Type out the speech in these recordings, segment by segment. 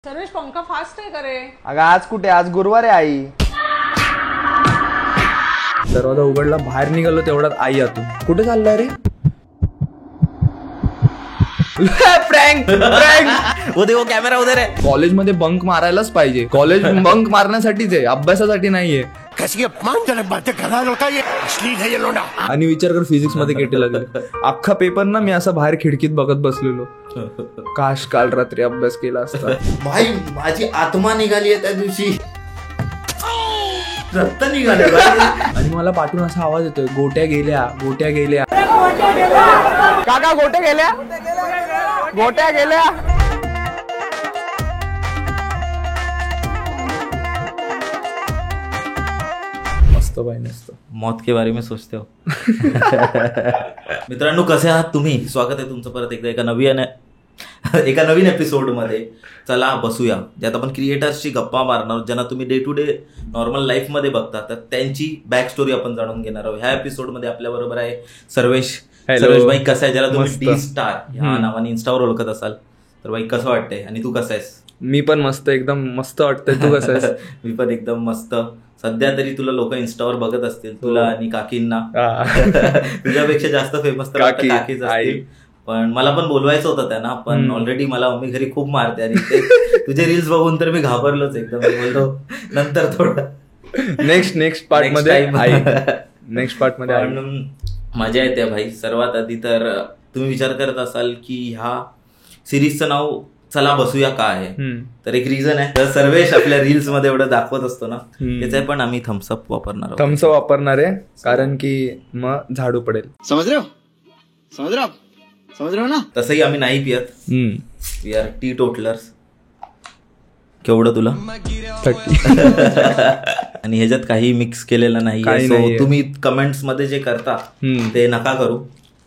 सर्वेश पंखा फास्ट आहे का रे? अगं आज कुठे, आज गुरुवार आहे आई. दरवाजा उघडला, बाहेर निघालो तेवढ्यात आई आतून, कुठे चाललाय रे? प्रँक प्रँक वो देखो कॅमेरा उधर आहे. कॉलेजमध्ये बंक मारायलाच पाहिजे. कॉलेज बंक मारण्यासाठीच आहे, अभ्यासासाठी नाहीये. आणि विचार कर, फिजिक्स मध्ये केटी लागले. अख्खा पेपर ना मी असं बाहेर खिडकीत बघत बसलेलो. काश काल रात्री अभ्यास केला असता. भाई माझी आत्मा निघाली त्या दिवशी, रक्त निघाले. आणि मला पाठून असा आवाज येतोय, गोट्या गेल्या, गोट्या गेल्या. काका गोट्या गेल्या, गोट्या गेल्या. मस्त बाई नसतं. मौत के बारे में सोचते हो. मित्रांनो, कसे आहात तुम्ही? स्वागत आहे तुमचं परत एकदा एका नवीन एपिसोड मध्ये. चला बसूया, ज्यात आपण क्रिएटर्सची गप्पा मारणार आहोत, ज्यांना तुम्ही day to day normal life मध्ये बघता, तर त्यांची बॅक स्टोरी आपण जाणून घेणार आहोत. ह्या एपिसोड मध्ये आपल्या बरोबर आहे सर्वेश. सर्वेश भाई कसा आहे? ज्याला तुम्ही डी स्टार ह्या नावाने इन्स्टावर ओळखत असाल, तर भाई कसं वाटतंय आणि तू कसा आहेस? मी पण मस्त, एकदम मस्त वाटतंय. तू कसं आहेस? मी पण एकदम मस्त. सध्या तरी तुला लोक इन्स्टावर बघत असतील, तुला आणि काकींना. तुझ्यापेक्षा जास्त फेमस तर काकीच असतील. पण मला पण बोलवायचं होतं त्यांना, पण ऑलरेडी मला मम्मी घरी खूप मारते आणि तुझे रील्स बघून तर मी घाबरलोच एकदम. बोलतो नंतर थोडं नेक्स्ट पार्ट मध्ये मजा येते भाई. सर्वात आधी तर तुम्ही विचार करत असाल की ह्या सिरीजचं नाव चला बसूया का आहे, तर एक रिझन आहे. तर सर्वेश आपल्या रील्स मध्ये एवढं दाखवत असतो ना, त्याचं पण आम्ही थम्सअप वापरणार आहे, कारण की मग झाडू पडेल. समज रहे हो ना. तसंही आम्ही नाही पियत. We are teetotallers. केवढं तुला? 30. आणि ह्याच्यात काही मिक्स केलेलं नाही. सो तुम्ही कमेंट्स मध्ये जे करता ते नका करू,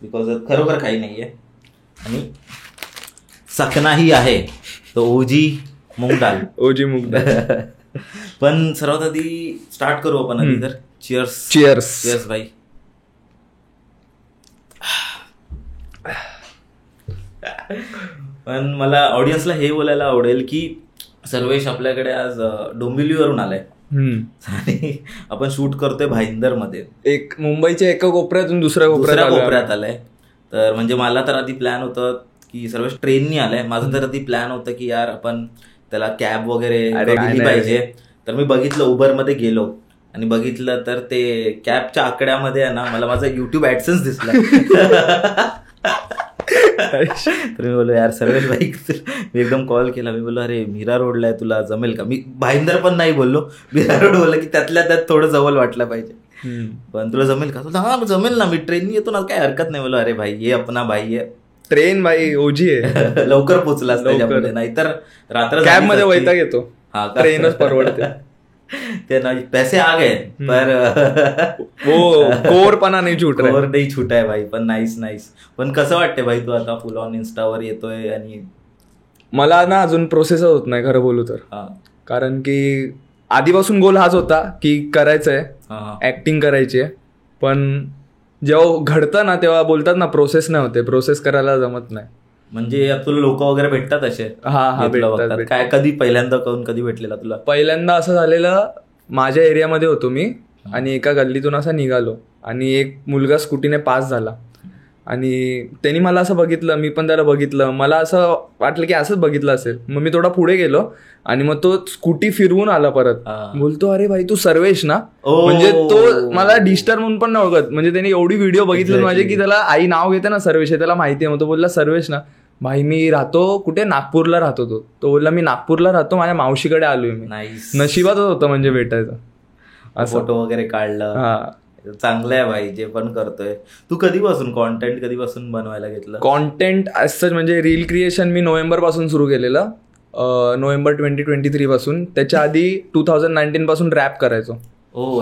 बिकॉज खरोखर काही नाहीये. आणि सकनाही आहे तो ओजी मूग डाल. पण सर्वात आधी स्टार्ट करू आपण आधी तर. चिअर्स भाई. पण मला ऑडियन्सला हे बोलायला आवडेल की सर्वेश आपल्याकडे आज डोंबिवलीवरून आलाय आणि आपण शूट करतोय भाईंदर मध्ये. एक मुंबईच्या एका कोपऱ्यातून दुसऱ्या कोपऱ्यात आलाय. तर म्हणजे मला तर आधी प्लॅन होतं की सर्वेश ट्रेननी आलाय. माझं तर आधी प्लॅन होतं की यार आपण त्याला कॅब वगैरे दिली पाहिजे. तर मी बघितलं, उबर मध्ये गेलो आणि बघितलं तर ते कॅबच्या आकड्यामध्ये आहे ना, मला माझा युट्यूब ऍडसेन्स दिसला. तर मी बोललो यार सर्वेश भाई, मी एकदम कॉल केला. मी बोललो अरे मीरा रोडला आहे, तुला जमेल का? मी भाईंदर पण नाही बोललो, मीरा रोड बोलला की त्यातल्या त्यात थोडं जवळ वाटलं पाहिजे. पण तुला जमेल का? तुला हा जमेल ना, मी ट्रेननी येतो ना, काय हरकत नाही. बोललो अरे भाई ये अपना भाई आहे, ट्रेन भाई ओजी आहे. लवकर पोचलास त्याच्यामध्ये, नाहीतर रात्र कॅब मध्ये वैताग येतो. हा, ट्रेनच परवडते. ते ना पैसे आ गए पर वो कोरपणा नाही छूटा आहे भाई. पण नाईस. पण कसं वाटतंय भाई, तू आता फुल ऑन इन्स्टावर येतोय? आणि मला ना अजून प्रोसेस होत नाही खरं बोलू तर, कारण की आधीपासून गोल हाच होता की करायचंय, ऍक्टिंग करायची आहे. पण जेव्हा घडतं ना तेव्हा बोलतात ना प्रोसेस नाही होते, प्रोसेस करायला जमत नाही. म्हणजे तुला लोक वगैरे भेटतात असे? हा भेटतात. काय कधी पहिल्यांदा कधी भेटलेला तुला? पहिल्यांदा असं झालेलं, माझ्या एरियामध्ये होतो मी आणि एका गल्लीतून असं निघालो आणि एक मुलगा स्कूटीने पास झाला आणि त्यांनी मला असं बघितलं, मी पण त्याला बघितलं. मला असं वाटलं की असंच बघितलं असेल. मग मी थोडा पुढे गेलो आणि मग तो स्कूटी फिरवून आला परत. बोलतो अरे भाई तू सर्वेश ना? म्हणजे तो मला डिस्टर्ब म्हणून पण नाही ओळखत. म्हणजे त्याने एवढी व्हिडिओ बघितली माझे की त्याला आई नाव घेते ना सर्वेश आहे, त्याला माहिती आहे. मग तो बोलला सर्वेश ना? भाई मी राहतो कुठे, नागपूरला राहतो. तो बोलला मी नागपूरला राहतो, माझ्या मावशीकडे आलोय मी. नशिबातच होतं म्हणजे भेटायचं. फोटो वगैरे काढलं. चांगलं आहे भाई जे पण करतोय. तू कधीपासून बनवायला घेतलं कॉन्टेंट? असं म्हणजे रील क्रिएशन मी नोव्हेंबर पासून सुरू केलेलं, नोव्हेंबर 2023 पासून. त्याच्या आधी 2019 पासून रॅप करायचो.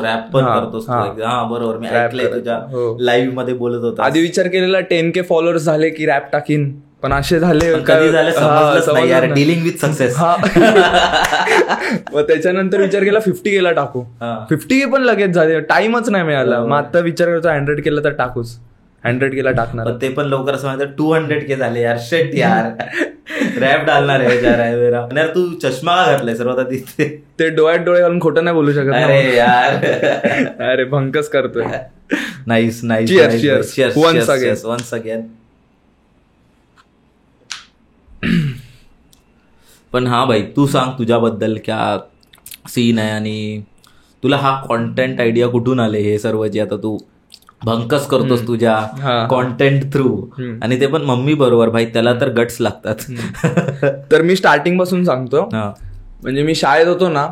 रॅप पण करतोस? हा बरोबर, मी ऐकलंय तुझ्या लाईव्ह मध्ये बोलत होता. आधी विचार केलेला 10K फॉलोअर्स झाले की रॅप टाकीन, पण असे झाले डीलिंग विथ सक्सेस. त्याच्यानंतर विचार केला 50K टाकू. 50K पण लगेच झाले, टाइमच नाही मिळाला. मग आता विचार करतो 100K तर टाकूच. 100K ला टाकणार. पण ते पण लवकर असं म्हणतात 200K झाले यार, शेट यार रॅप डालणार आहे यार. तू चष्मा का घातलाय सर्वात आधी? ते डोळ्यात डोळे घालून खोटं नाही बोलू शकत. अरे यार अरे भंकस करतोय. Nice nice. Once again. पण हा भाई, तू सांग तुझ्याबद्दल क्या सीन आहे आणि तुला हा कॉन्टेंट आयडिया कुठून आले हे सर्व जे आता तू भंकस करतोस तुझ्या कॉन्टेंट थ्रू, आणि ते पण मम्मी बरोबर. भाई त्याला तर गट्स लागतात. तर मी स्टार्टिंग पासून सांगतो. म्हणजे मी शाळेत होतो ना,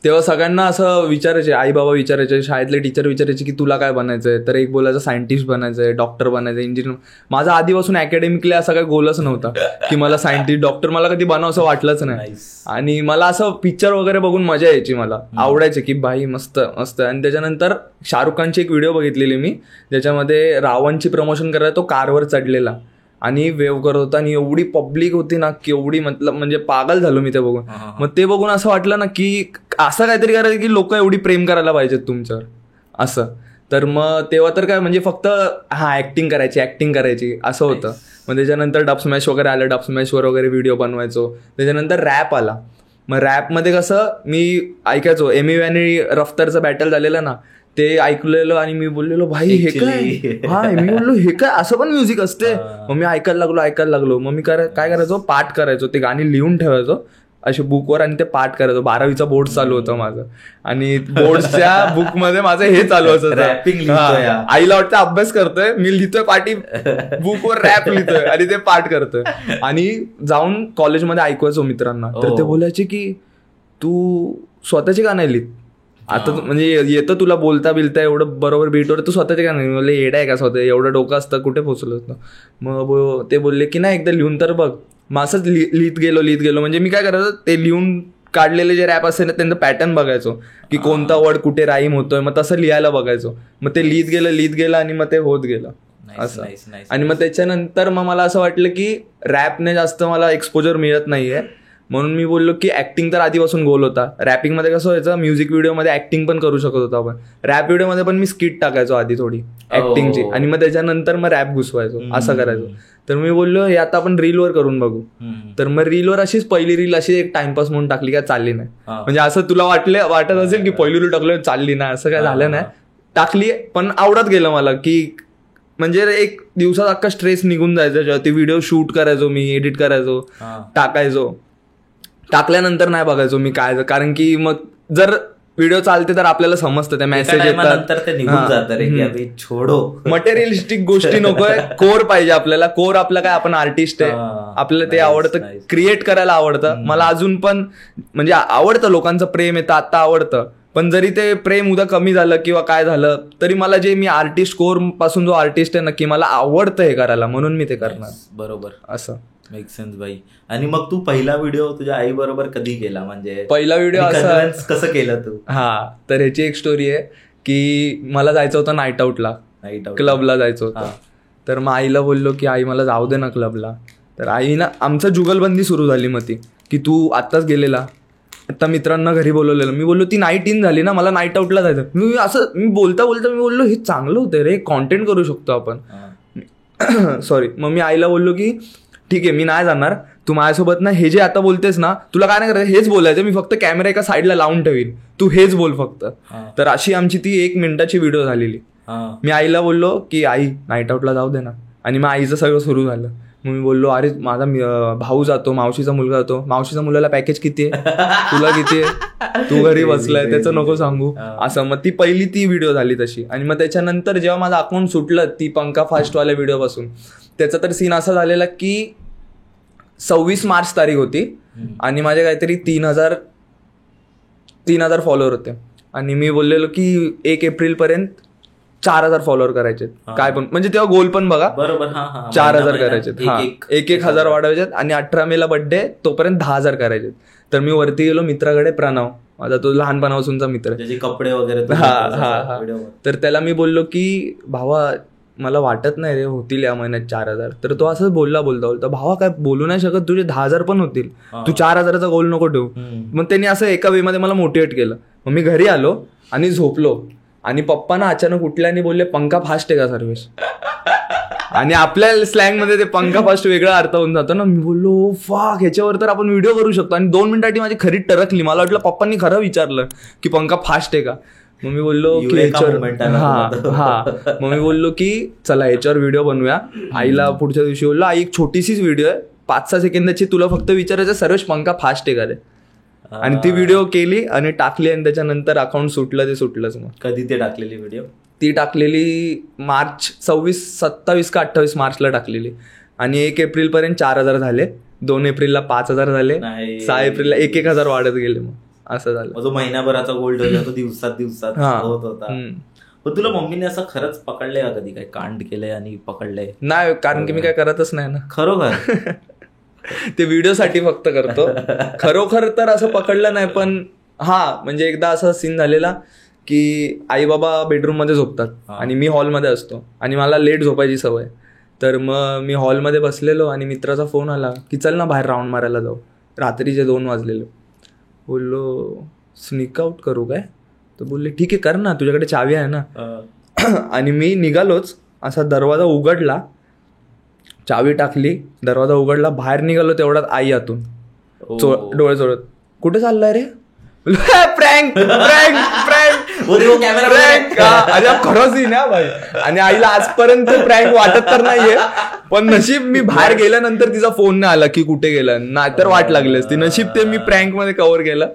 तेव्हा सगळ्यांना असं विचारायचे, आई बाबा विचारायचे, शाळेतले टीचर विचारायचे की तुला काय बनायचंय. तर एक बोलायचं सायंटिस्ट बनायचंय, डॉक्टर बनायचंय, इंजिनियर. माझा आधीपासून अकॅडमिकली असा काही गोलच नव्हता की मला सायंटिस्ट डॉक्टर मला कधी बनावं असं वाटलंच नाही. आणि मला असं पिक्चर वगैरे बघून मजा यायची, मला आवडायचे की भाई मस्त मस्त. आणि त्याच्यानंतर शाहरुख खानची एक व्हिडिओ बघितलेली मी, ज्याच्यामध्ये रावणची प्रमोशन करायला तो कारवर चढलेला आणि वेव करत होता आणि एवढी पब्लिक होती ना की एवढी म्हणजे पागल झालो मी ते बघून. मग ते बघून असं वाटलं ना की असं काहीतरी करायचं की लोक एवढी प्रेम करायला पाहिजेत तुमच्यावर असं. तर मग तेव्हा तर काय म्हणजे फक्त ऍक्टिंग करायची असं होतं. मग त्याच्यानंतर डब स्मॅश वगैरे आलं, डब स्मॅशवर वगैरे व्हिडिओ बनवायचो. त्याच्यानंतर रॅप आला. मग रॅपमध्ये कसं मी ऐकायचो, एमी आणि रफ्तारचं बॅटल झालेलं ना, ते ऐकलेलं आणि मी बोललेलो भाई हे काय. मी बोललो हे काय, असं पण म्युझिक असते. मग मी ऐकायला लागलो. मग मी काय करायचो, पाठ करायचो, ते गाणी लिहून ठेवायचो असे बुकवर आणि ते पाठ करायचो. 12वीचा बोर्ड चालू होतं माझं आणि बोर्डच्या बुकमध्ये माझं हे चालू होतं, आईला वाटतं अभ्यास करतोय, मी लिहितोय पाठी बुकवर रॅप लिहितोय आणि ते पाठ करतोय. आणि जाऊन कॉलेजमध्ये ऐकवायचो मित्रांना. तर ते बोलायचे की तू स्वतःची का नाही लिहित, आता म्हणजे येतं तुला बोलता बिलता एवढं बरोबर बीटवर, तू स्वतःचे का नाही. मला येडा आहे का स्वतः, एवढं डोकं असतं कुठे पोचलं होतं. मग ते बोलले की नाही एकदा लिहून तर बघ. मग असंच लिहित गेलो. म्हणजे मी काय करायचं, ते लिहून काढलेले जे रॅप असते ना त्यांचं पॅटर्न बघायचो की कोणता वर्ड कुठे राईम होतोय, मग तसं लिहायला बघायचो. मग ते लिहित गेलं आणि मग ते होत गेलं असं. आणि मग त्याच्यानंतर मग मला असं वाटलं की रॅपने जास्त मला एक्सपोजर मिळत नाहीये, म्हणून मी बोललो की ऍक्टिंग तर आधीपासून गोल होता. रॅपिंगमध्ये कसं व्हायचं, म्युझिक व्हिडिओमध्ये ऍक्टिंग पण करू शकत होतो आपण. रॅप व्हिडिओमध्ये पण मी स्किट टाकायचो आधी थोडी ऍक्टिंगची, आणि मग त्याच्यानंतर मग रॅप घुसवायचो, असं करायचो. तर मी बोललो हे आता आपण रीलवर करून बघू. तर मग रीलवर अशीच पहिली रील अशी एक टाइमपास म्हणून टाकली, काय चालली नाही. म्हणजे असं तुला वाटत असेल की पहिली रील टाकलं चालली नाही, असं काय झालं नाही. टाकली पण आवडत गेलं मला की म्हणजे एक दिवसात अख्खा स्ट्रेस निघून जायचा. ते व्हिडिओ शूट करायचो मी, एडिट करायचो, टाकायचो. टाकल्यानंतर नाही बघायचो मी काय, कारण की मग जर व्हिडिओ चालते तर आपल्याला समजतं, त्या मेसेज येतात. मटेरियलिस्टिक गोष्टी नकोय, कोर पाहिजे आपल्याला. कोर आपलं काय, आपण आर्टिस्ट आहे, आपल्याला ते आवडतं, क्रिएट करायला आवडतं. मला अजून पण म्हणजे आवडतं, लोकांचं प्रेम येतं आता आवडतं. पण जरी ते प्रेम उद्या कमी झालं किंवा काय झालं तरी मला जे मी आर्टिस्ट कोर पासून जो आर्टिस्ट आहे नक्की मला आवडतं हे करायला, म्हणून मी ते करणार. बरोबर, असं मेक सेन्स भाई. आणि मग तू पहिला व्हिडिओ तुझ्या आई बरोबर कधी केला, म्हणजे पहिला व्हिडिओ असं कसं केलं तू? तर ह्याची एक स्टोरी आहे की मला जायचं होतं नाईट आउटला, क्लबला जायचं होतं. तर मग आईला बोललो की आई मला जाऊ दे ना क्लबला. तर आईना आमचं जुगलबंदी सुरू झाली मग ती की तू आत्ताच गेलेला, आता मित्रांना घरी बोलवलेलं. मी बोललो ती नाईट इन झाली ना, मला नाईट आउटला जायचं. मी बोलता मी बोललो हे चांगलं होतं रे, कॉन्टेंट करू शकतो आपण. सॉरी. मग मी आईला बोललो की ठीक आहे मी नाही जाणार, तू माझ्यासोबत ना हे जे आता बोलतेस ना तुला काय नाही करायचं हेच बोलायचं, मी फक्त कॅमेरा एका साईडला लावून ठेवीन, तू हेच बोल फक्त. तर अशी आमची ती 1 मिनिटाची व्हिडिओ झालेली. मी आईला बोललो की आई नाईट आउटला जाऊ दे ना, आणि मग आईचं सगळं सुरू झालं. मग मी बोललो अरे माझा भाऊ जातो, मावशीचा मुलगा जातो, मावशीचा मुलाला पॅकेज किती आहे, तुला किती आहे, तू घरी बसलाय त्याचं नको सांगू, असं. मग ती पहिली ती व्हिडिओ झाली तशी. आणि मग त्याच्यानंतर जेव्हा माझं अकाउंट सुटलं ती पंका फास्टवाल्या व्हिडिओ पासून, त्याचा तर सीन असा झालेला की 26 मार्च तारीख होती आणि माझे काहीतरी 3000 फॉलोअर होते. आणि मी बोललेलो की 1 एप्रिल पर्यंत 4000 फॉलोअर करायचे, काय पण म्हणजे तेव्हा गोल पण बघा बरोबर 4000 करायचे, 1,000 वाढवायचे. आणि 18 मेला बर्थडे तोपर्यंत 10,000 करायचे. तर मी वरती गेलो मित्राकडे, प्रणव माझा तो लहानपणापासूनचा मित्र, कपडे वगैरे. तर त्याला मी बोललो की भावा मला वाटत नाही रे होतील या महिन्यात 4000. तर तो असंच बोलता भावा काय बोलू नाही शकत, तुझे 10,000 पण होतील, तू 4000चा गोल नको ठेवू. मग त्यांनी असं एका वे मध्ये मला मोटिवेट केलं. मग मी घरी आलो आणि झोपलो आणि पप्पा ना अचानक उठल्या आणि बोलले पंखा फास्ट आहे का सर्व्हिस. आणि आपल्या स्लँग मध्ये ते पंखा फास्ट वेगळा अर्थ होऊन जातो ना. मी बोललो फाक, ह्याच्यावर तर आपण व्हिडिओ करू शकतो. आणि 2 मिनिटांची माझी खरी टरकली. मला वाटलं पप्पांनी खरं विचारलं की पंखा फास्ट आहे का. मग मी बोललो की ह्याच्यावर मग मी बोललो की चला ह्याच्यावर व्हिडिओ बनवूया. आईला पुढच्या दिवशी बोललो, आई एक छोटीशीच व्हिडिओ आहे 5-6 सेकंदाची, तुला फक्त विचारायचं सर्वेश पंखा फास्ट आहे का रे. आणि ती व्हिडिओ केली आणि टाकली आणि त्याच्यानंतर अकाउंट सुटलं ते सुटलंच. मग कधी ते टाकलेली व्हिडिओ? ती टाकलेली मार्च 27 का 28 मार्चला टाकलेली. आणि 1 एप्रिलपर्यंत 4,000 झाले, 2 एप्रिलला 5,000 झाले, 6 एप्रिलला 1,000 वाढत गेले. मग असं झालं. जो महिनाभराचा गोल्ड होता तो दिवसात होत होता. पण तुला मम्मीने असं खरंच पकडलंय का कधी, काय कांड केलंय आणि पकडलंय? नाही, कारण की मी काय करतच नाही ना. खरोखर ते व्हिडिओसाठी फक्त करतो. खरोखर तर असं पकडलं नाही. पण म्हणजे एकदा असा सीन झालेला की आई बाबा बेडरूम मध्ये झोपतात आणि मी हॉलमध्ये असतो आणि मला लेट झोपायची सवय. तर मग मी हॉलमध्ये बसलेलो आणि मित्राचा फोन आला की चल ना बाहेर राऊंड मारायला जाऊ. रात्रीचे 2 वाजलेलो. बोललो स्निक आउट करू काय? तर बोलले ठीक आहे कर ना, तुझ्याकडे चावी आहे ना. आणि मी निघालोच. असा दरवाजा उघडला, चावी टाकली, दरवाजा उघडला, बाहेर निघालो तेवढ्यात आई आतून डोळे चोळत, कुठे चाललाय रे? प्रँक खरंच ना भाई. आणि आईला आजपर्यंत प्रँक वाटत तर नाहीये, पण नशीब मी बाहेर गेल्यानंतर तिचा फोन नाही आला की कुठे गेला, नाहीतर वाट लागली असती. नशीब ते मी प्रँक मध्ये कव्हर केलं.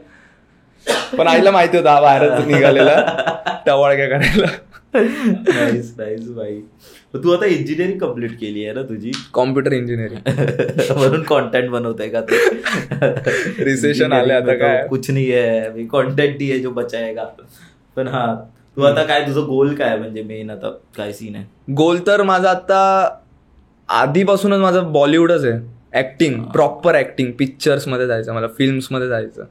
पण आईला माहिती होता बाहेरच निघालेला टवाळक्या करायला. नाईस भाई. तू आता इंजिनिअरिंग कम्प्लीट केली आहे ना तुझी, कॉम्प्युटर इंजिनिअरिंग, म्हणून कॉन्टेंट बनवताय का तू? रिसेशन आले आता काय कुछ नाही आहे, कॉन्टेंट ही आहे जो बचाएगा. पण तू आता काय, तुझं गोल काय म्हणजे मेन आता काय सीन आहे? गोल तर माझा आता आधीपासूनच माझं बॉलिवूडच आहे. ऍक्टिंग, प्रॉपर ऍक्टिंग, पिक्चर्स मध्ये जायचं मला, फिल्म्स मध्ये जायचं,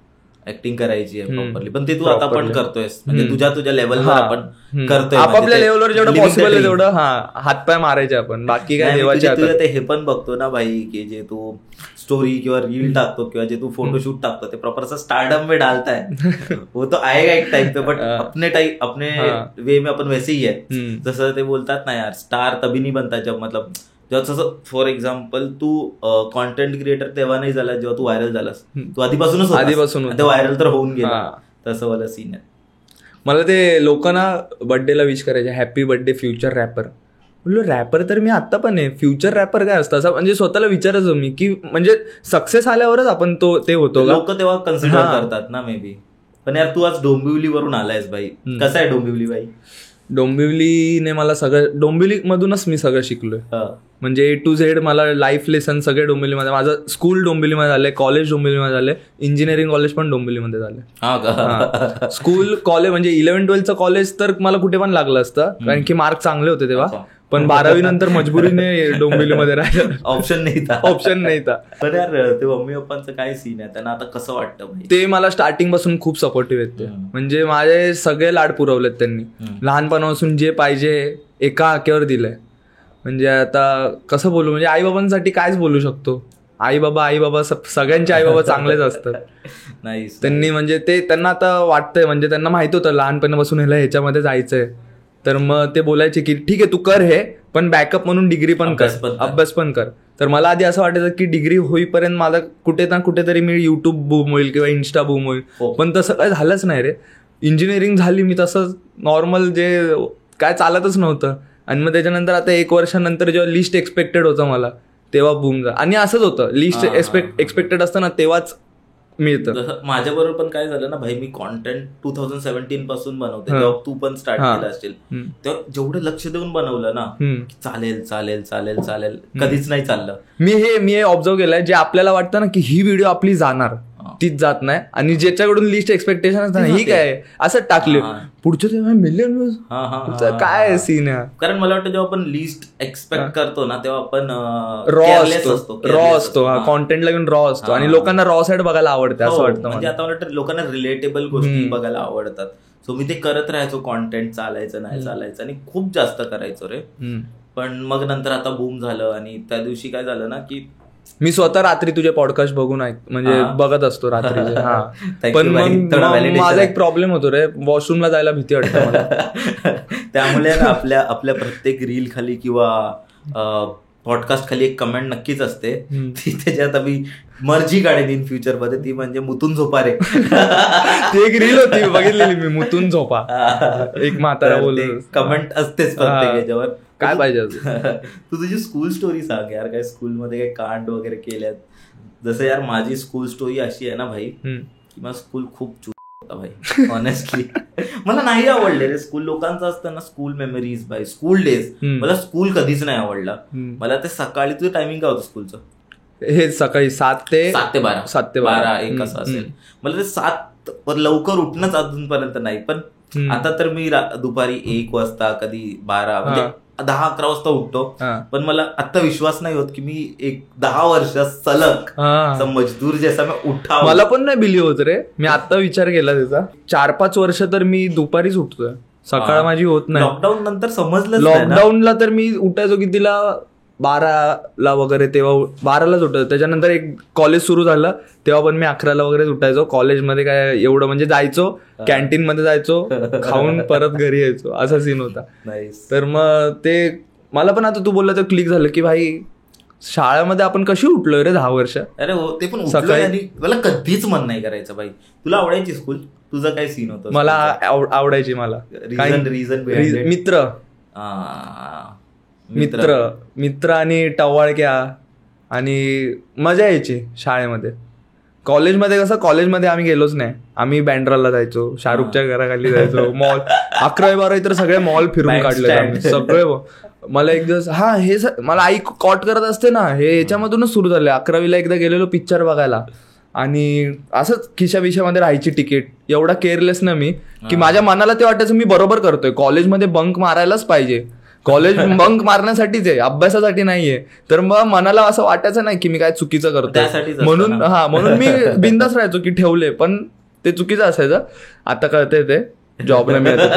ऍक्टिंग करायची आहे प्रॉपरली. पण ते तू आता पण करतोयस, म्हणजे तुझ्या लेवलवर आपण करतोय, आपापल्या लेवलवर जेवढं पॉसिबल आहे तेवढं हातपाय मारायचे आपण. बाकी काय देवाच्या हातात. हे पण बघतो ना भाई की जे तू स्टोरी किंवा रील टाकतो किंवा जे तू फोटोशूट टाकतो ते प्रॉपर असं स्टारडम में डालता है. वो तो आएगा एक टाइम पे, बट अपने वे में अपन वैसे ही है. जसं ते बोलतात ना यार, स्टार तभी नहीं बनता जब मतलब जसं फॉर एक्झाम्पल तू कॉन्टेंट क्रिएटर तेव्हा नाही झाला जेव्हा तू व्हायरल झालास, तू आधीपासून ते व्हायरल तर होऊन गेला. तसं वाला सीन आहे. मला ते लोकांना बर्थडेला विश करायचे, हॅपी बर्थडे फ्युचर रॅपर. बोललो रॅपर तर मी आता पण आहे, फ्युचर रॅपर काय असतं असं म्हणजे स्वतःला विचारायचो मी की म्हणजे सक्सेस आल्यावरच आपण ते होतो. लोक तेव्हा कन्सिडर करतात ना मे बी. पण यार तू आज डोंबिवलीवरून आलायस भाई, कसं आहे डोंबिवली भाई? डोंबिवलीने मला सगळं, डोंबिवली मधूनच मी सगळं शिकलोय. म्हणजे A to Z मला लाईफ लेसन सगळे डोंबिवलीमध्ये. माझं स्कूल डोंबिवलीमध्ये झालंय, कॉलेज डोंबिवलीमध्ये झालंय, इंजिनिअरिंग कॉलेज पण डोंबिवलीमध्ये झालंय. स्कूल कॉलेज म्हणजे 11-12चं कॉलेज तर मला कुठे पण लागलं असतं, कारण की मार्क चांगले होते तेव्हा. पण 12वी नंतर मजबुरीने डोंबिवलीमध्ये राहिलं, ऑप्शन नाही था. पण यार ते मम्मी पप्पांचं काय सीन आहे, त्यांना आता कसं वाटतं? ते मला स्टार्टिंग पासून खूप सपोर्टिव्ह आहेत ते. म्हणजे माझे सगळे लाड पुरवलेत त्यांनी. लहानपणापासून जे पाहिजे एका हाकेवर दिलंय. म्हणजे आता कसं बोलू, म्हणजे आई बाबांसाठी कायच बोलू शकतो. आई बाबा सगळ्यांचे आई बाबा चांगलेच असतात. त्यांनी म्हणजे ते त्यांना आता वाटतंय, म्हणजे त्यांना माहित होतं लहानपणापासून ह्याच्यामध्ये जायचंय. तर मग ते बोलायचे की ठीक आहे तू कर हे, पण बॅकअप म्हणून डिग्री पण कर, अभ्यास पण कर. तर मला आधी असं वाटायचं की डिग्री होईपर्यंत मला कुठे ना कुठेतरी मी युट्यूब बूम होईल किंवा इन्स्टा बूम होईल. पण तसं काय झालंच नाही रे. इंजिनिअरिंग झाली, मी तसं नॉर्मल जे काय चालतच नव्हतं. आणि मग त्याच्यानंतर आता 1 वर्षानंतर जेव्हा लिस्ट एक्सपेक्टेड होतं मला, तेव्हा बूम झालं. आणि असंच होतं, लिस्ट एक्सपेक्टेड असतं ना तेव्हाच मिळतं. माझ्या बरोबर पण काय झालं ना भाई, मी कॉन्टेंट 2017 पासून बनवते, तेव्हा तू पण स्टार्ट केलं असतील. तेव्हा जेवढं लक्ष देऊन बनवलं ना, चालेल चालेल चालेल चालेल, कधीच नाही चाललं. मी हे ऑब्झर्व केलंय, जे आपल्याला वाटतं ना की ही व्हिडिओ आपली जाणार, तीच जात नाही. आणि ज्याच्याकडून लिस्ट एक्सपेक्टेशन असतं ही काय असं टाकले, पुढच्या तेव्हा मिलियन काय सीन आहे. कारण मला वाटतं जेव्हा आपण लिस्ट एक्सपेक्ट करतो ना तेव्हा आपण रॉ असतो, कॉन्टेंटला घेऊन रॉ असतो. आणि लोकांना रॉ साईड बघायला आवडते असं वाटतं. म्हणजे आता मला वाटतं लोकांना रिलेटेबल गोष्टी बघायला आवडतात. सो मी ते करत राहायचो, कॉन्टेंट चालायचं नाही चालायचं आणि खूप जास्त करायचो रे. पण मग नंतर आता बूम झालं. आणि त्या दिवशी काय झालं ना की मी स्वतः रात्री तुझे पॉडकास्ट बघून म्हणजे बघत असतो रात्रीचे. हा पण मग माझा एक प्रॉब्लेम होतो रे, वॉशरूमला जायला भीती वाटते मला. त्यामुळे आपल्या प्रत्येक रील खाली किंवा पॉडकास्ट खाली एक कमेंट नक्कीच असते, ती त्याच्यात आम्ही मर्जी काढेन इन फ्युचर मध्ये, ती म्हणजे मुतून झोपा रे. ती एक रील होती बघितलेली मी, मुतून झोपा. एक म्हातारा बोल कमेंट असतेच प्रत्येक याच्यावर. काय पाहिजे तू तुझी स्कूल स्टोरी सांग यार, काय स्कूलमध्ये काही कांड वगैरे केल्यात? जसं यार माझी स्कूल स्टोरी अशी आहे ना भाई, की मला स्कूल खूप होता भाई ऑनेस्टली. मला नाही आवडले रे स्कूल. लोकांचं असतं ना school memories by school days, मला स्कूल कधीच नाही आवडला. मला ते सकाळी तुझं टायमिंग काय होतं स्कूलचं? हे सकाळी 7 ते 12 1 असं असेल. मला ते 7 लवकर उठणंच अजूनपर्यंत नाही, पण आता तर मी दुपारी 1 वाजता कधी 12 म्हणजे 10-11 वाजता उठतो. पण मला आता विश्वास नाही होत की मी एक 10 वर्ष सलग मजदूर जसा मी उठा. मला पण नाही बिलीव्ह होत रे. मी आता विचार केला त्याचा, 4-5 वर्ष तर मी दुपारीच उठतोय, सकाळ माझी होत नाही. लॉकडाऊन नंतर समजलं. लॉकडाऊनला तर मी उठायचो कितीला, 12ला वगैरे, तेव्हा 12लाच उठायचो. त्याच्यानंतर एक कॉलेज सुरू झालं तेव्हा पण मी 11ला वगैरे उठायचो. कॉलेजमध्ये काय एवढं म्हणजे जायचो, कॅन्टीन मध्ये जायचो, खाऊन परत घरी यायचो, असा सीन होता. तर मग ते मला पण आता तू बोलला तर क्लिक झालं की भाई शाळेमध्ये आपण कशी उठलोय रे 10 वर्ष. अरे हो, ते पण सकाळी मला कधीच मन नाही करायचं भाई. तुला आवडायची स्कूल? तुझं काय सीन होतं? मला आवडायची. मला रिझन मित्र आणि टवाळक्या आणि मजा यायची शाळेमध्ये. कॉलेजमध्ये कसं, कॉलेजमध्ये आम्ही गेलोच नाही. आम्ही बँड्राला जायचो, शाहरुखच्या घराखाली जायचो, मॉल 11-12 तर सगळे मॉल फिरून काढले सगळे. मला एक दिवस हे मला आई कॉट करत असते ना, हे याच्यामधूनच सुरू झाले. 11वीला एकदा गेलेलो पिक्चर बघायला आणि असंच खिशाबिशामध्ये राहायची तिकीट. एवढा केअरलेस ना मी की माझ्या मनाला ते वाटायचं मी बरोबर करतोय. कॉलेजमध्ये बंक मारायलाच पाहिजे, कॉलेज बंक मारण्यासाठीच आहे, अभ्यासासाठी नाहीये. तर मग मनाला असं वाटायचं नाही की मी काय चुकीचं करतोय, म्हणून मी बिंदास राहायचो की ठेवले. पण ते चुकीचं असायचं. आता कळतंय ते जॉब नाही मिळत,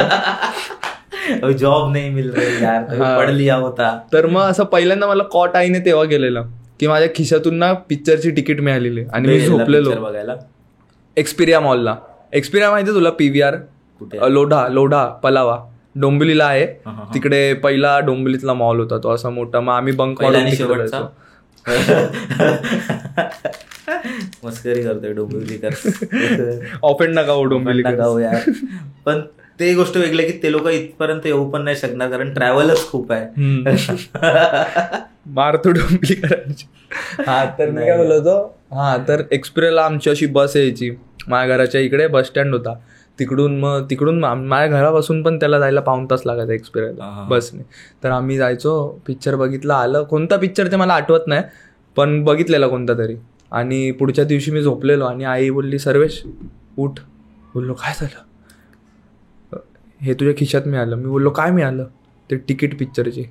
जॉब नाही मिळत पढ लिया होता. तर मग असं पहिल्यांदा मला कॉट आईने तेव्हा गेलेलं की माझ्या खिशातून ना पिक्चरची तिकीट मिळालेली आणि मी झोपलेलो बघायला एक्सपिरिया मॉलला. एक्सपिरिया माहिती तुला? PVR लोढा पलावा डोंबिवलीला आहे. तिकडे पहिला डोंबिवलीतला मॉल होता तो असा मोठा. मग आम्ही बंक मारून मस्करी करतोय डोंबिवलीकर. ऑफेंड नका हो डोंबिवलीकर यार. पण ते गोष्ट वेगळी की ते लोक इथपर्यंत येऊ पण नाही शकणार कारण ट्रॅव्हलच खूप आहे. मारतो डोंबिवलीकरांची. तर मी काय बोलतो, तर एक्सप्रेसला आमची अशी बस यायची. माझ्या घराच्या इकडे बस स्टँड होता, तिकडून माझ्या घरापासून पण त्याला जायला 1.5 तास लागायचा एक्सप्रेसला बसने. तर आम्ही जायचो, पिक्चर बघितला. आलं कोणता पिक्चर ते मला आठवत नाही, पण बघितलेला कोणता तरी. आणि पुढच्या दिवशी मी झोपलेलो आणि आई बोलली सर्वेश उठ. बोललो काय झालं? हे तुझ्या खिशात मिळालं. मी बोललो काय मिळालं? ते तिकीट पिक्चरची.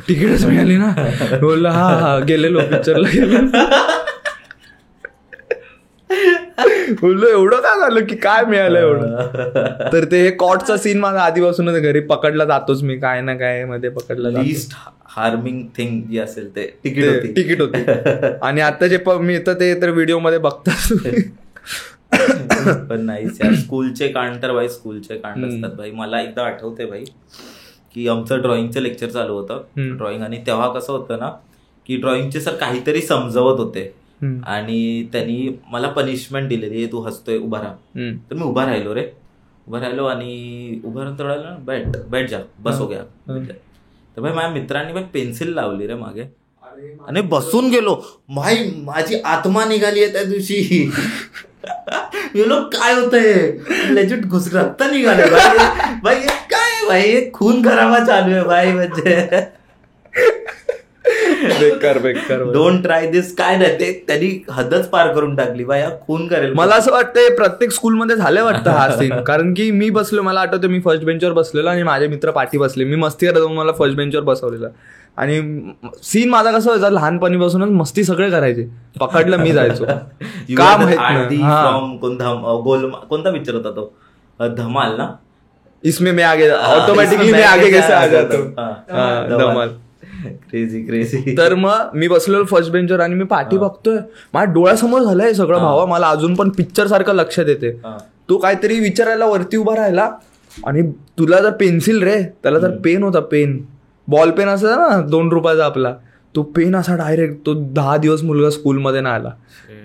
तिकीटच मिळाली ना. बोललो हा गेलेलो पिक्चरला गेलो. बोललो एवढं काय झालं की काय मिळालं एवढं? तर ते हे कॉटचा सीन माझा आधीपासूनच घरी पकडला जातोच मी, काय ना काय मध्ये पकडला. लिस्ट हार्मिंग थिंग जी असेल ते तिकीट होते. आणि आता जे मी तर ते तर व्हिडिओ मध्ये बघताच. पण नाही यार, स्कूलचे कांड तर भाई स्कूलचे कांड असतात भाई. मला एकदा आठवते भाई की आमचं ड्रॉइंगचं लेक्चर चालू होतं ड्रॉइंग. आणि तेव्हा कसं होतं ना की ड्रॉइंगचे सर काहीतरी समजवत होते आणि त्यांनी मला पनिशमेंट दिलेली, तू हसतोय उभा राहा. तर मी उभा राहिलो आणि उभा राहून बैठ जा बस हो गया. तर भाई माझ्या मित्रांनी भाई पेन्सिल लावली रे मागे आणि बसून गेलो. भाई माझी आत्मा निघाली आहे त्या दिवशी. गेलो काय होतंय लेजिट रक्त निघालं भाई. काय भाई खून खराबा चालू आहे भाई. म्हणजे बेकार डोंट ट्राय दिस. काय नाही ते त्यांनी हदच पार करून टाकली बाय, खून करेल. मला असं वाटतंय प्रत्येक स्कूलमध्ये झालं वाटतं हा सीन. कारण की मी बसलो, मला आठवतं मी फर्स्ट बेंचवर बसलेलो आणि माझे मित्र पाठी बसले. मी मस्ती करत मला फर्स्ट बेंचवर बसवलेलं. आणि सीन माझा कसं व्हायचा, लहानपणीपासूनच मस्ती सगळे करायचे, पकडलं मी जायचो. का माहिती कोणता पिक्चर होता तो? धमाल ना. इसमें मैं आगे ऑटोमॅटिकली मैं आगे कैसे आ जातो. धमाल. क्रेझी. तर मग मी बसलेलो फर्स्ट बेंचवर आणि मी पाठी बघतोय, माझ्या डोळ्यासमोर झालंय सगळं भावा. मला अजून पण पिक्चर सारखं लक्षात येते. तो काहीतरी विचारायला वरती उभा राहिला आणि तुला जर पेन्सिल रे, त्याला जर पेन होता, पेन बॉल पेन असा ना 2 रुपयाचा आपला, तो पेन असा डायरेक्ट. तो 10 दिवस मुलगा स्कूलमध्ये नाही आला.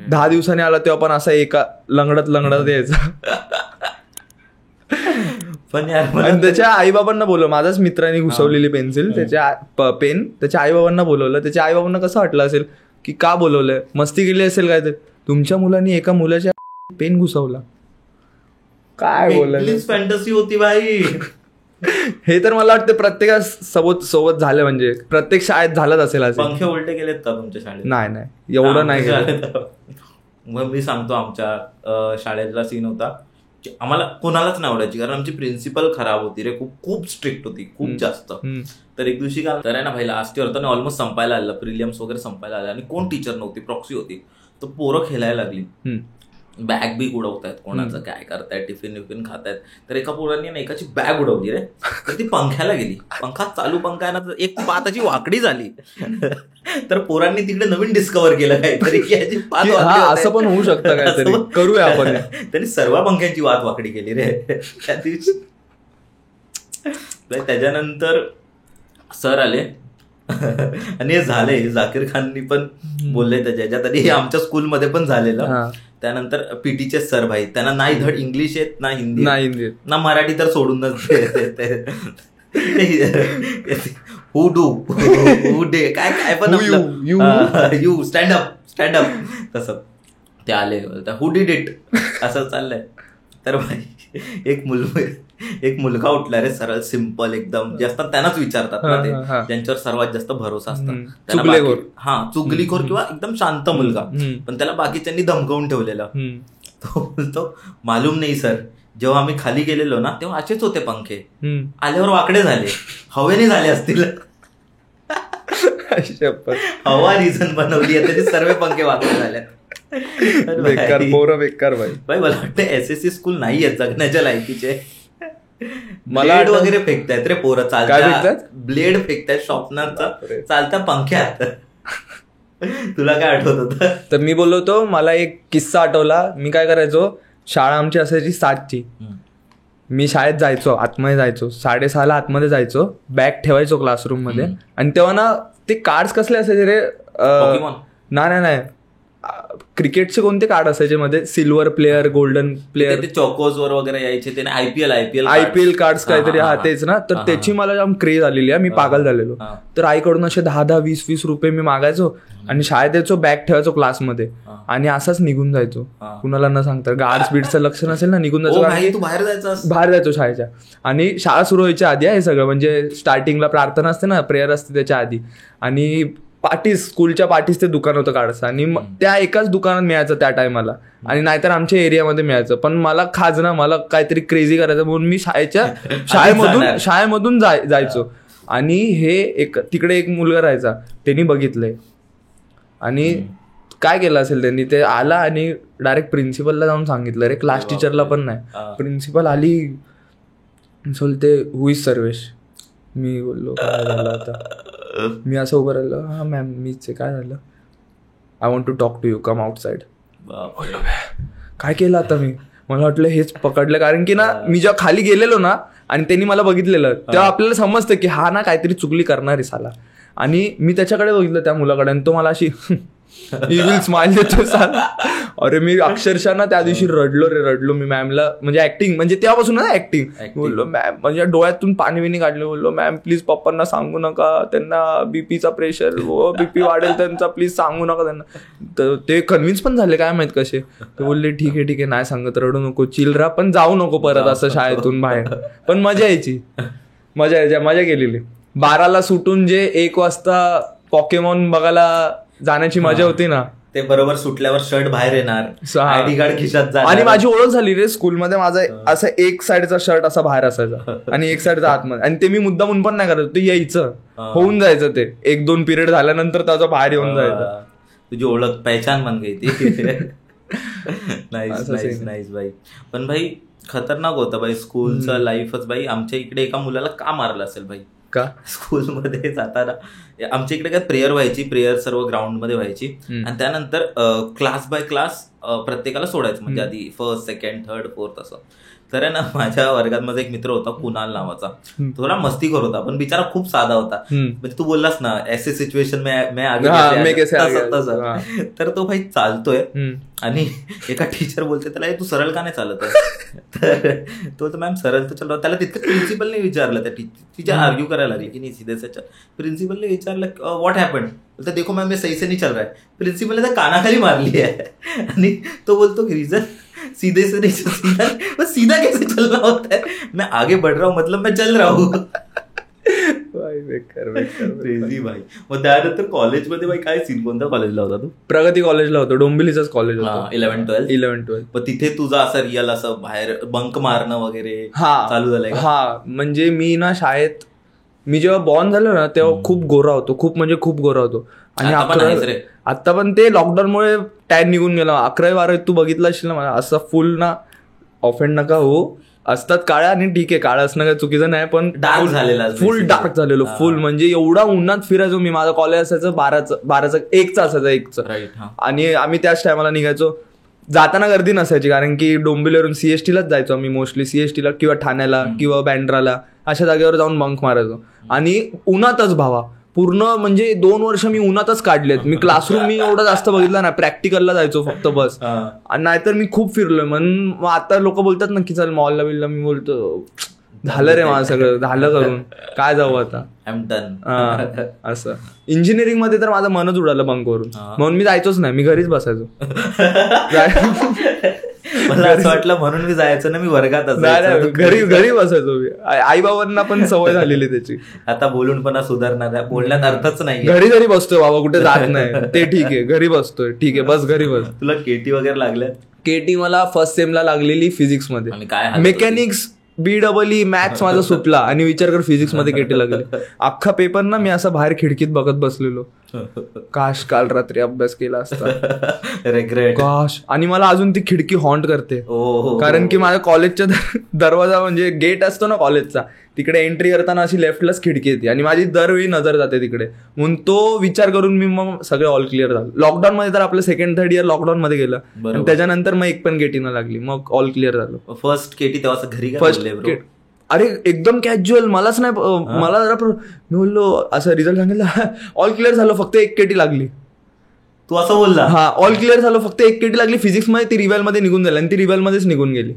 10 दिवसांनी आला तेव्हा पण असा एका लंगडत यायचा. पण यार आणि त्याच्या आईबाबांना बोलवलं, माझ्याच मित्रांनी घुसवलेली पेन्सिल, त्याच्या पेन त्याच्या आईबाबांना बोलवलं. त्याच्या आईबाबांना कसं वाटलं असेल की का बोलवलंय, मस्ती केली असेल काय तर. तुमच्या मुलांनी एका मुलाच्या पेन घुसवला, काय बोलायचं. फॅन्टसी होती बाई. हे तर मला वाटतं प्रत्येका सोबत झालं, म्हणजे प्रत्येक शाळेत झालंच असेल असं. पंखे उलटे केलेत का तुमच्या शाळेत? नाही एवढं नाही. मग मी सांगतो, आमच्या शाळेतला सीन होता. आम्हाला कोणालाच नाही आवडायची, कारण आमची प्रिन्सिपल खराब होती रे, खूप स्ट्रिक्ट होती, खूप जास्त. तर एक दिवशी काय तर आहे ना भाई, लास्ट इयर होतं, ऑलमोस्ट संपायला आलं, प्रिलियम्स वगैरे संपायला आलं, आणि कोण टीचर नव्हती, प्रॉक्सी होती. तर पोरं खेळायला लागली, बॅग बी उडवतायत, कोणाचं काय करतायत, टिफिन खातायत. तर एका पोरांनी ना एकाची बॅग उडवली रे, तर ती पंख्याला गेली. पंखा चालू पंखा आहे ना, तर एक पाताची वाकडी झाली. तर पोरांनी तिकडे नवीन डिस्कव्हर केलं काहीतरी, की याची पात असं पण होऊ शकतं, काहीतरी करूया आपण. त्यांनी सर्व पंख्यांची वात वाकडी केली रे त्या दिवशी. त्याच्यानंतर सर आले आणि हे झाले, जाकीर खाननी पण बोलले त्याच्यात, आणि हे आमच्या स्कूलमध्ये पण झालेलं. त्यानंतर पीटीचे सर भाई, त्यांना नाही धड इंग्लिश येत ना हिंदी ना मराठी, तर सोडूनच हू डे काय काय पण यू स्टँड अप तसं ते आले, हू डिड इट असं चाललंय. तर भाई एक मुलगा उठला रे, सरळ सिम्पल एकदम, जास्त त्यांनाच विचारतात ना ते, ज्यांच्यावर सर्वात जास्त भरोसा असतात. चुगलीखोर किंवा एकदम शांत मुलगा, पण त्याला बाकीच्यांनी धमकावून ठेवलेला. तो बोलतो, मालूम नाही सर, जेव्हा आम्ही खाली गेलेलो ना तेव्हा असेच होते पंखे, आल्यावर वाकडे झाले, हवेने झाले असतील. हवा रिझन बनवली आहे, त्याचे सर्व पंखे वाकडे झाले. बेकार भाई. मला वाटतं एसएससी स्कूल नाही आहेत जगण्याच्या लायकीचे. मला वगैरे फेकतायत रे पोरं, चालतात ब्लेड फेकतायत शॉपनरचा, चालता पंख्यात. तुला काय आठवत होतं? तर मी बोललो होतो, मला एक किस्सा आठवला. मी काय करायचो, शाळा आमची असायची 7ची. मी शाळेत जायचो, आतमध्ये जायचो, 6:30ला आतमध्ये जायचो, बॅग ठेवायचो क्लासरूम मध्ये. आणि तेव्हा ना ते कार्ड्स कसले असायचे रे, नाही क्रिकेटचे कोणते कार्ड असायचे मध्ये, silver player, golden player, Chocos वर वगैरे यायचे ते, आयपीएल कार्ड्स काहीतरी. तेच ना. तर त्याची मला जाम क्रेज आलेली आहे, मी पागल झालेलो. तर आईकडून असे 10-10, 20-20 रुपये मी मागायचो आणि शाळेत यायचो, बॅग ठेवायचो क्लासमध्ये आणि असाच निघून जायचो, कुणाला न सांगता. गार्ड्स बीड्सचं लक्ष नसेल ना, निघून जायचो, बाहेर जायचो शाळेच्या. आणि शाळा सुरू व्हायच्या आधी आहे सगळं, म्हणजे स्टार्टिंगला प्रार्थना असते ना, प्रेयर असते त्याच्या आधी, आणि स्कूलच्या पाठीस ते दुकान होतं कार्ड्स, आणि त्या एकाच दुकानात मिळायचं त्या टायमाला, आणि नाहीतर आमच्या एरियामध्ये मिळायचं. पण मला खाजना, मला काहीतरी क्रेझी करायचं म्हणून मी शाळेमधून जायचो. आणि हे तिकडे एक मुलगा राहायचा, त्यांनी बघितलंय आणि काय केलं असेल त्यांनी, ते आला आणि डायरेक्ट प्रिन्सिपलला जाऊन सांगितलं रे, क्लास टीचरला पण नाही. प्रिन्सिपल आली, बोलते हु इज सर्वेश. मी बोललो काय झालं आता, मी असं उभं राहिलो, हा मॅम मीच आहे, काय झालं, I want to talk to you, come outside. काय केलं आता मी, मला वाटलं हेच पकडलं, कारण की ना मी जेव्हा खाली गेलेलो ना आणि त्यांनी मला बघितलेलं, तेव्हा आपल्याला समजतं की हा ना काहीतरी चुगली करणार आहे साला. आणि मी त्याच्याकडे बघितलं त्या मुलाकडे, आणि तो मला अशी इव्हिल स्माइल देतो साला. अरे मी अक्षरशः ना त्या दिवशी रडलो मी मॅमला, म्हणजे ऍक्टिंग, म्हणजे तेव्हापासून ना ऍक्टिंग. बोललो मॅम, म्हणजे डोळ्यातून पाणी विणी काढलं. बोललो मॅम प्लीज पप्पांना सांगू नका, त्यांना बीपीचा प्रेशर, बीपी वाढेल त्यांचा, प्लीज सांगू नका त्यांना. तर ते कन्व्हिन्स पण झाले, काय माहित कसे. ते बोलले ठीक आहे नाही सांगत, रडू नको, चिल राहा, पण जाऊ नको परत असं शाळेतून बाहेर. पण मजा यायची, मजा केलेली. 12ला सुटून जे 1 वाजता पॉकेमॉन बघायला जाण्याची मजा होती ना, ते बरोबर सुटल्यावर शर्ट बाहेर येणार, आयडी कार्ड खिशात जाणार. आणि माझी ओळख झाली रे स्कूलमध्ये, माझा असं एक साईडचा शर्ट असा बाहेर असायचा आणि एक साईडचा आतमध्ये, आणि ते मी मुद्दामून पण नाही करत, ते यायचं, होऊन जायचं, ते 1-2 पिरियड झाल्यानंतर त्याचा बाहेर येऊन जायचं. तुझी ओळख पहचान बन गई ती. नाईस नाईस नाईस भाई. पण भाई खतरनाक होतं भाई स्कूलचं लाईफच भाई. आमच्या इकडे एका मुलाला का मारलं असेल भाई का स्कूलमध्ये जाताना. आमच्या इकडे काय प्रेयर व्हायची, प्रेयर सर्व ग्राउंडमध्ये व्हायची आणि त्यानंतर क्लास बाय क्लास प्रत्येकाला सोडायचं, म्हणजे आधी फर्स्ट सेकंड थर्ड फोर्थ असं. तर आहे ना माझ्या वर्गात माझा एक मित्र होता कुणाल नावाचा, थोडा मस्तीखोर होता पण बिचारा खूप साधा होता. म्हणजे तू बोललास ना ऐसे सिच्युएशन में आगे तसं. तर तो भाई चालतोय आणि एका टीचर बोलते त्याला तू सरळ का नाही चालत आहे. तो मॅम सरळ तर चाललो. त्याला तिथं प्रिन्सिपलने विचारलं, त्या टीचर आर्ग्यू करायला लागली की नाही सीधे सच. प्रिन्सिपलने विचारलं व्हॉट हॅपन, तर देखो मॅम मी सही से नहीं चल रहा है. प्रिन्सिपलने त्या कानाखाली मारली आहे आणि तो बोलतो की रिझन सीधे से नहीं सीधा, सीधा कैसे चलना होता है, मैं आगे बढ़ रहा हूँ मतलब मैं चल रहा हूँ. क्रेझी भाई. मग त्यानंतर कॉलेजमध्ये भाई काय सीन, कोणत्या कॉलेजला होता तू? प्रगती कॉलेजला होतो, डोंबिवलीचाच कॉलेज होता. 11-12. पण तिथे तुझा असं रिअल असं बाहेर बंक मारणं वगैरे चालू झालंय? हा, म्हणजे मी ना शाळेत मी जेव्हा बॉर्न झालो ना तेव्हा खूप गोरा होतो, खूप म्हणजे खूप गोरा होतो. आणि आता पण ते लॉकडाऊनमुळे टॅन निघून गेला. 11वी-12वी तू बघितलं असेल ना मला असं फुल ना, ऑफेंड नका हो, असतात काळ्या आणि ठीक आहे, काळा असणं काही चुकीचं नाही, पण डार्क झालेला, फुल डार्क झालेलो फुल. म्हणजे एवढा उन्हात फिरायचो मी. माझं कॉलेज असायचं 12चं 1चं असायचं 1चं, आणि आम्ही त्याच टायमाला निघायचो. जाताना गर्दी नसायची कारण की डोंबिवलीवरून सीएसटीलाच जायचो आम्ही मोस्टली, सीएसटीला किंवा ठाण्याला किंवा बँड्राला अशा जागेवर जाऊन बंक मारायचो. आणि उन्हातच भावा पूर्ण म्हणजे 2 वर्ष मी उन्हातच काढलेत. मी क्लासरूम मी एवढा जास्त बघितला ना, प्रॅक्टिकलला जायचो फक्त बस. नाहीतर मी खूप फिरलोय. म्हणून आता लोक बोलतात ना की चल मॉलला बिलला, मी बोलतो झालं रे माझं सगळं, झालं करून काय जाऊ आता, आय एम डन. असं. इंजिनिअरिंग मध्ये तर माझं मनच उडालं बंक वरून, म्हणून मी जायचोच नाही, मी घरीच बसायचो. मला असं वाटलं म्हणून मी जायचं ना, मी वर्गात घरी बसायचो. आई बाबांना पण सवय झालेली त्याची. आता बोलून पण सुधारणार, बोलण्यात अर्थच नाही. घरी बसतोय बाबा, कुठे जात नाही ते ठीक आहे, घरी बसतोय ठीक आहे, बस घरी बस. तुला केटी वगैरे लागल्या? केटी मला फर्स्ट सेमला लागलेली फिजिक्स मध्ये. काय मेकॅनिक्स BEE मॅथ्स माझा सुटला आणि विचार कर फिजिक्स मध्ये केटी लागली. अख्खा पेपर ना मी असं बाहेर खिडकीत बघत बसलेलो, काश काल रात्री अभ्यास केला असता, रिग्रेट काश. आणि मला अजून ती खिडकी हॉन्ट करते, कारण की माझ्या कॉलेजच्या दरवाजा म्हणजे गेट असतो ना कॉलेजचा, तिकडे एंट्री करताना अशी लेफ्टलाच खिडकी येते आणि माझी दरवेळी नजर जाते तिकडे. म्हणून तो विचार करून मी मग सगळे ऑल क्लिअर झालो. लॉकडाऊन मध्ये तर आपलं 2nd-3rd इयर लॉकडाऊन मध्ये गेलं आणि त्याच्यानंतर मग एक पण केटी न लागली, मग ऑल क्लिअर झालो. फर्स्ट केटी तेव्हा घरी फर्स्ट अरे एकदम कॅज्युअल, मलाच नाही, मला जरा मी बोललो असं रिझल्ट सांगितलं ऑल क्लिअर झालो, फक्त एक केटी लागली. तू असं बोलला? हा, ऑल क्लिअर झालो, फक्त एक केटी लागली फिजिक्स मध्ये, ती रिव्हॅल मध्ये निघून झाली आणि ती रिव्हॅल मध्येच निघून गेली.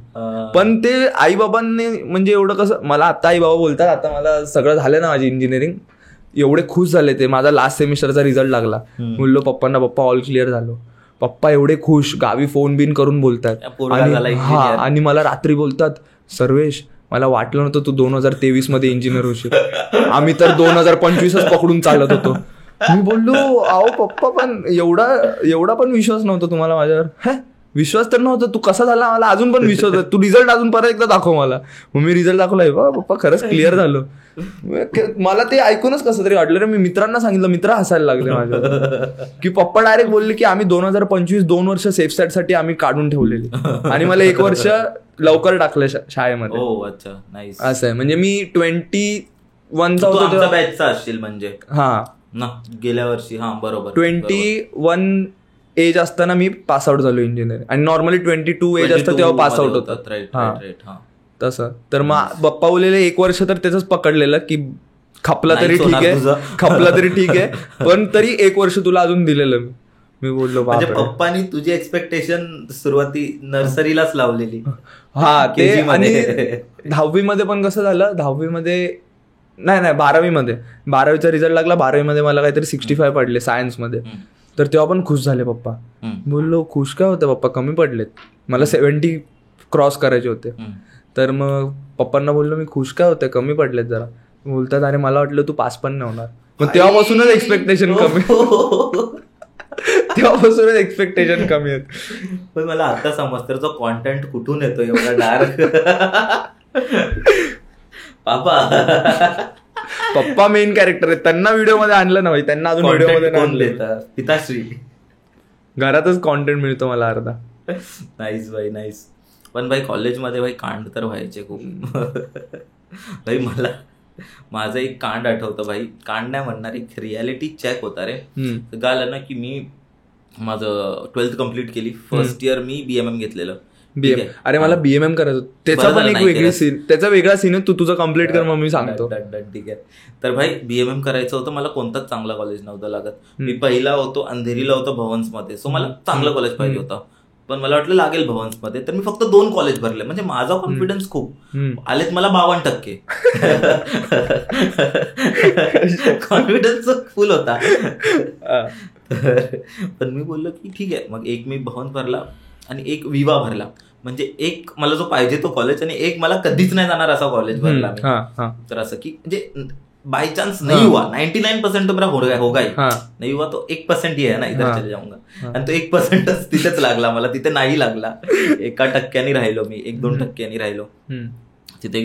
पण ते आई बाबांनी म्हणजे एवढं कसं, मला आता आई बाबा बोलतात, आता मला सगळं झालं ना माझी इंजिनिअरिंग, एवढे खुश झाले ते. माझा लास्ट सेमिस्टरचा रिझल्ट लागला, बोललो पप्पांना पप्पा ऑल क्लिअर झालो. पप्पा एवढे खुश, गावी फोन बिन करून बोलतात. आणि मला रात्री बोलतात, सर्वेश मला वाटलं नव्हतं तू 2023 मध्ये इंजिनियर होशील, आम्ही तर 2025च पकडून चालत होतो. मी बोललो अहो पप्पा पण एवढा पण विश्वास नव्हता तुम्हाला माझ्यावर? विश्वास तर नव्हता, तू कसा झाला मला अजून पण विश्वास आहे, तू रिझल्ट अजून परत एकदा दाखव मला. मग मी रिझल्ट दाखवलाय, पप्पा खरंच क्लिअर झालो. मला ते ऐकूनच कसं तरी वाटलं रे. मी मित्रांना सांगितलं, मित्र हसायला लागले माझ्यावर, की पप्पा डायरेक्ट बोलले की आम्ही 2025 2 वर्ष सेफ साईड साठी आम्ही काढून ठेवलेली आणि मला 1 वर्ष लवकर टाकलं शाळेमध्ये. असं आहे. म्हणजे मी 21चा होतो बॅचचा असशील म्हणजे. हा ना, गेल्या वर्षी. हा बरोबर, 21 एज असताना मी पास आउट झालो इंजिनिअरिंग, आणि नॉर्मली 22 एज असतं तेव्हा पास आउट होतात. तसं तर मग पप्पा बोललेले 1 वर्ष तर त्याच पकडलेलं की खपला तरी ठीक आहे, पण तरी 1 वर्ष तुला अजून दिलेलं. मी बोललो पप्पानी तुझी एक्सपेक्टेशन सुरुवाती नर्सरीलाच लावलेली. हा ते. आणि 10वी मध्ये पण कसं झालं, 10वी मध्ये नाही 12वी मध्ये, 12वीचा रिझल्ट लागला. 12वी मध्ये मला काहीतरी 65 पडले सायन्स मध्ये, तर तेव्हा पण खुश झाले पप्पा. बोललो खुश काय होतं पप्पा, कमी पडलेत, मला 70 क्रॉस करायचे होते. तर मग पप्पांना बोललो मी खुश काय होतं, कमी पडलेत जरा. बोलतात अरे मला वाटलं तू पास पण नाही होणार. मग तेव्हापासूनच एक्सपेक्टेशन कमी आहेत. पण मला आता समजतं तो कॉन्टेंट कुठून येतो एवढा डार्क. पप्पा मेन कॅरेक्टर आहे, त्यांना व्हिडिओ मध्ये आणलं ना भाई, त्यांना अजून व्हिडिओ मध्ये पिताश्री. घरातच कॉन्टेंट मिळतो मला अर्धा. नाईस भाई नाईस. पण भाई कॉलेजमध्ये भाई कांड तर व्हायचे खूप. भाई मला माझं एक कांड आठवतं भाई. कांड नाही म्हणणार, एक रियालिटी चेक होता रे. झालं ना की मी माझं 12th कम्प्लीट केली. फर्स्ट इयर मी BMM घेतलेलं. BMM. अरे मला BMM करायचं, त्याचा पण एक वेगळी सीन, त्याचा वेगळा सीन आहे. तू तुझं कम्प्लीट कर, मग मी सांगतो. ठीक आहे. तर भाई BMM करायचं होतं. मला कोणताच चांगला कॉलेज नव्हतं लागत. मी पहिला होतो अंधेरीला होतो भवन्समध्ये. सो मला चांगलं कॉलेज पाहिजे होतं, पण मला वाटलं लागेल भवन्समध्ये. तर मी फक्त 2 कॉलेज भरले. म्हणजे माझा कॉन्फिडन्स खूप आलेत मला 52%. कॉन्फिडन्स फुल होता. पण मी बोललो की ठीक आहे. मग एक मी भवन भरला आणि एक विवा भरला. म्हणजे एक मला जो पाहिजे तो कॉलेज आणि एक मला कधीच नाही जाणार असा कॉलेज भरला मी. तर असं की म्हणजे बाय चांस नाही हुआ, 99% तो मेरा होगा ही. नाही हुआ तो 1% ही आहे ना, इधर चले जाऊंगा. आणि तो 1%च तिथेच लागला मला, तिथे नाही लागला. 1% राहिलो मी, 1-2% राहिलो. तिथे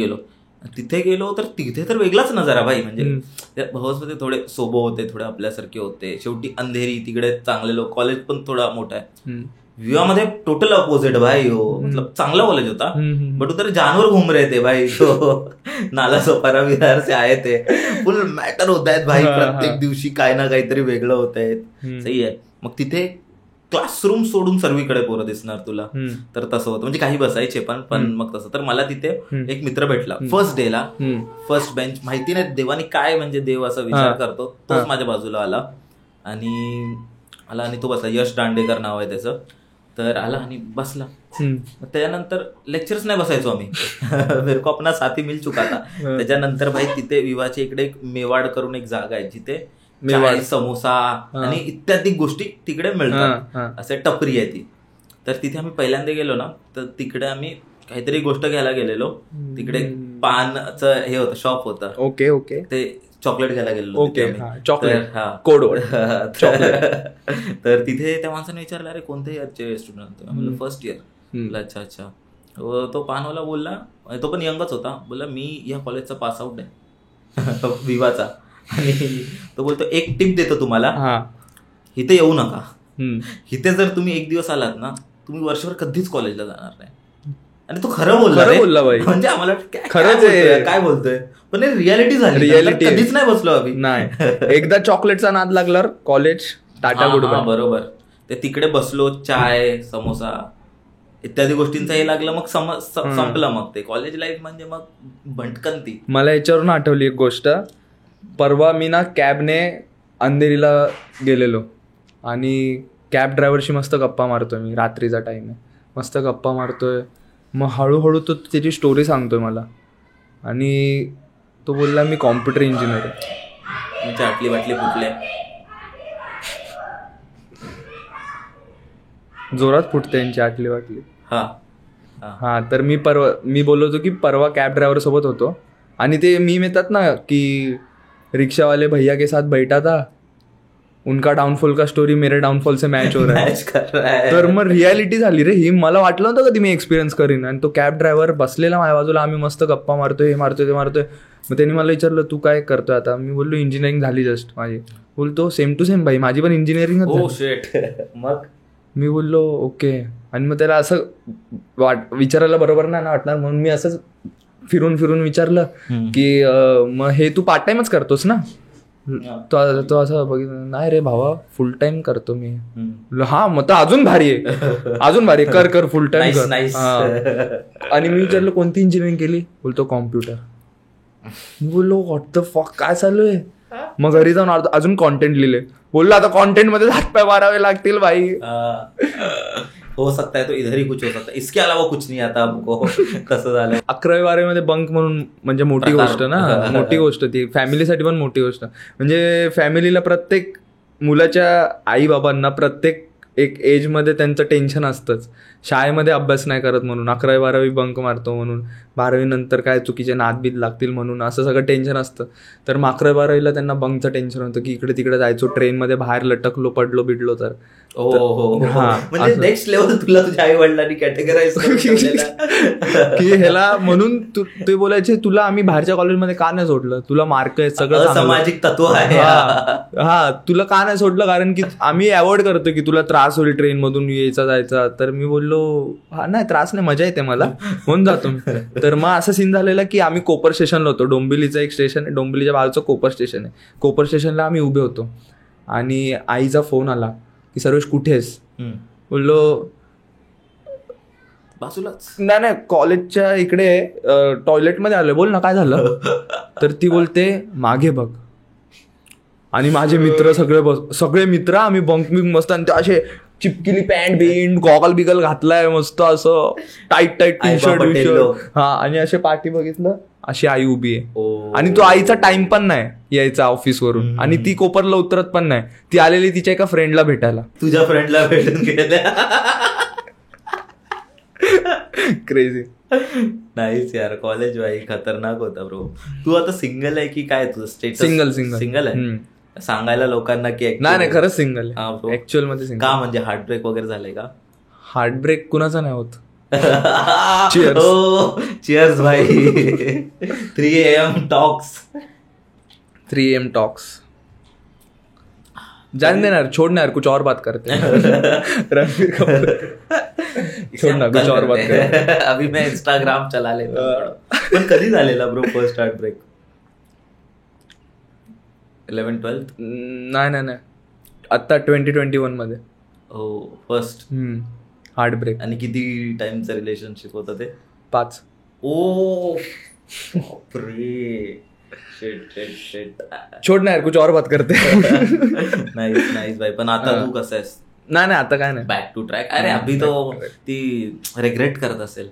गेलो तर तिथे तर वेगळाच नजारा भाई. म्हणजे भवन्समध्ये थोडे सोबो होते, थोडे आपल्यासारखे होते. शेवटी अंधेरी तिकडे चांगले लोक, कॉलेज पण थोडा मोठा आहे. विवामध्ये टोटल अपोजिट भाई. हो मतलब चांगला कॉलेज होता, बट उधर जानवर घूम रहे थे भाई. तो नाला सोपारा विहार से आए थे. फुल मॅटर होत आहेत भाई. प्रत्येक दिवशी काय ना काहीतरी वेगळं होत आहे. सही आहे. मग तिथे क्लासरूम सोडून सर्वीकडे पोरं दिसणार तुला. तर तसं होतं. म्हणजे काही बसायचे पण मग तसं. तर मला तिथे एक मित्र भेटला फर्स्ट डेला. First bench. माहिती नाही देवानी काय म्हणजे देव असा विचार करतो, तोच माझ्या बाजूला आला आणि तो बसला. यश दांडेकर नाव आहे त्याचं. तर आला आणि बसला. त्याच्यानंतर लेक्चर्स नाही बसायचो आम्ही. मेरे को अपना साथी मिल चुका था. त्याच्यानंतर भाई तिथे विवाच्या इकडे एक मेवाड करून एक जागा आहे, जिथे चाय, समोसा आणि इत्यादी गोष्टी तिकडे मिळतात. असे टपरी आहे ती. तर तिथे आम्ही पहिल्यांदा गेलो ना, तर तिकडे आम्ही काहीतरी गोष्ट घ्यायला गेलेलो. तिकडे पानचं हे होतं, शॉप होतं. Okay okay. ते चॉकलेट घ्यायला गेलेलो. Chocolate code word. तर तिथे त्या माणसाने विचारलं, अरे कोणत्या इयरचे स्टुडंट? म्हणलं फर्स्ट इयर. अच्छा अच्छा. तो पानवाला बोलला, तो पण यंगच होता, बोलला मी या कॉलेजचा पास आउट आहे विवाचा. आणि तो बोलतो एक टिप देतो तुम्हाला, इथे येऊ नका. इथे जर तुम्ही एक दिवस आलात ना, तुम्ही वर्षभर कधीच कॉलेजला जाणार नाही. आणि तो खरं बोलला भाई. म्हणजे आम्हाला खरंच काय बोलतोय, पण रियालिटी झाली. रियालिटी कधीच नाही बसलो आम्ही. नाही, एकदा चॉकलेटचा नाद लागल्यावर कॉलेज टाटा गुड बाय. बरोबर. ते तिकडे बसलो, चाय, समोसा इत्यादी गोष्टींचा हे लागलं. मग संपलं. मग ते कॉलेज लाईफ म्हणजे मग भटकंती. मला याच्यावरून आठवली एक गोष्ट. परवा मी ना कॅबने अंधेरीला गेलेलो आणि कॅब ड्रायव्हरशी मस्त गप्पा मारतोय मी. रात्रीचा टाइम आहे, मस्त गप्पा मारतोय. मग हळूहळू तो त्याची स्टोरी सांगतोय मला. आणि तो बोलला मी कॉम्प्युटर इंजिनियर आहे. चाटली बाटली फुटले, जोरात फुटते यांची आटली वाटली. हा. तर मी बोललो होतो की परवा कॅब ड्रायव्हर सोबत होतो आणि ते मी येतात ना की रिक्षावाले भैया के साथ बैठा था, उनका डाउनफॉल का स्टोरी मेरे डाउनफॉल से मॅच हो रहा है. तर मग रियालिटी झाली रे ही. मला वाटलं नव्हतं कधी मी एक्सपिरियन्स करीन. आणि तो कॅब ड्रायव्हर बसलेला माझ्या बाजूला, आम्ही मस्त गप्पा मारतोय, हे मारतोय ते मारतोय. मग त्यांनी मला विचारलं तू काय करतोय आता. मी बोललो इंजिनिअरिंग झाली जस्ट माझी. बोलतो सेम टू सेम भाई, माझी पण इंजिनिअरिंग. मग मी बोललो ओके. आणि मग त्याला असं विचारायला बरोबर नाही ना वाटणार, म्हणून मी असंच फिरून विचारलं की मग हे तू पार्ट टाइमच करतोस ना. तो असं बघितलं, नाही रे भावा फुल टाइम करतो मी. हा मग तर अजून भारी आहे, अजून भारी आहे, कर फुल टाइम कर. आणि मी विचारलं कोणती इंजिनिअरिंग केली. बोलतो कॉम्प्युटर. मी बोललो व्हॉट द फक, काय चालू आहे. मग घरी जाऊन अजून कॉन्टेंट लिहिले. बोललो आता कॉन्टेंट मध्ये हातपाय मारावे लागतील भाई. हो सकता है तो इधर ही कुछ हो सकता है, इसके अलावा कुछ नहीं आता हमको. कसं झालं 11वी-12वी मध्ये बंक म्हणून म्हणजे मोठी गोष्ट ना. मोठी गोष्ट ती फॅमिलीसाठी पण मोठी गोष्ट. म्हणजे फॅमिलीला प्रत्येक मुलाच्या आई बाबांना प्रत्येक एक एजमध्ये त्यांचं टेन्शन असतंच. शाळेमध्ये अभ्यास नाही करत म्हणून, 11वी-12वी बंक मारतो म्हणून, 12वी नंतर काय चुकीचे नादबीद लागतील म्हणून, असं सगळं टेन्शन असतं. तर 11वी-12वीला त्यांना बंकचं टेन्शन होतं की इकडे तिकडे जायचो, ट्रेनमध्ये बाहेर लटकलो, पडलो बिडलो तर हो हा, म्हणजे असं. नेक्स्ट लेवल तुला तुझ्या आई वडिलांनी कॅटेगराईज की ह्याला म्हणून ते बोलायचे तुला आम्ही बाहेरच्या कॉलेजमध्ये का नाही सोडलं, तुला मार्क आहे सगळं चांगलं. सामाजिक तत्व आहे. हा तुला का नाही सोडलं, कारण की आम्ही अवॉइड करतो की तुला त्रास होईल ट्रेन मधून यायचा जायचा. तर मी बोललो हा नाही त्रास नाही, मजा येते मला, होऊन जातो मी. तर मग असं सीन झालेला की आम्ही कोपर स्टेशनला होतो. डोंबिवलीचं एक स्टेशन आहे, डोंबिवलीच्या बाजूचं कोपर स्टेशन आहे. कोपर स्टेशनला आम्ही उभे होतो आणि आईचा फोन आला की सर्वेश कुठेस. बोललो बाजूलाच. नाही कॉलेजच्या इकडे टॉयलेटमध्ये आलोय. बोल ना काय झालं. तर ती बोलते मागे बघ. आणि माझे मित्र सगळे मित्र आम्ही बंक मस्त, आणि ते असे चिपकिली पॅन्ट बिंट गॉगल बिगल घातलाय मस्त असं टाईट टी शर्ट. हा आणि असे पाठी बघितलं अशी आई उभी आहे. आणि तो आईचा टाइम पण नाही यायचा ऑफिसवरून, आणि ती कोपरला उतरत पण नाही. ती आलेली तिच्या एका फ्रेंडला भेटायला. तुझ्या फ्रेंडला भेटून गेल्या. क्रेझी. नाहीच यार, कॉलेज भाई खतरनाक होता ब्रो. तू आता सिंगल आहे की काय तुझं स्टेटस? सिंगल आहे. सांगायला लोकांना की नाही खरंच सिंगल आहे ऍक्च्युअल मध्ये. का म्हणजे हार्टब्रेक वगैरे झालंय का? हार्टब्रेक कुणाचा नाही होत. चिअर्स भाई. 3 AM टॉक्स. 3 AM talks. जान देणार छोड़ना कुछ और बात करते हैं. रणबीर कपूर छोड़ना कुछ और बात करते हैं. अभी मैं इंस्टाग्राम चला लेता. पण कधी झालेला ब्रो फर्स्ट हार्टब्रेक? 11-12? नाही आता 2021 मध्ये. हो फर्स्ट हार्टब्रेक. आणि किती टाइमचं रिलेशनशिप होतं ते? 5. ओ बापरे. शिट. छोड़ना यार कुछ और बात करते. नाईस भाई. पण आता तू कसं आहेस? नाही आता काय नाही, बॅक टू ट्रॅक. अरे अभि तो ती रिग्रेट करत असेल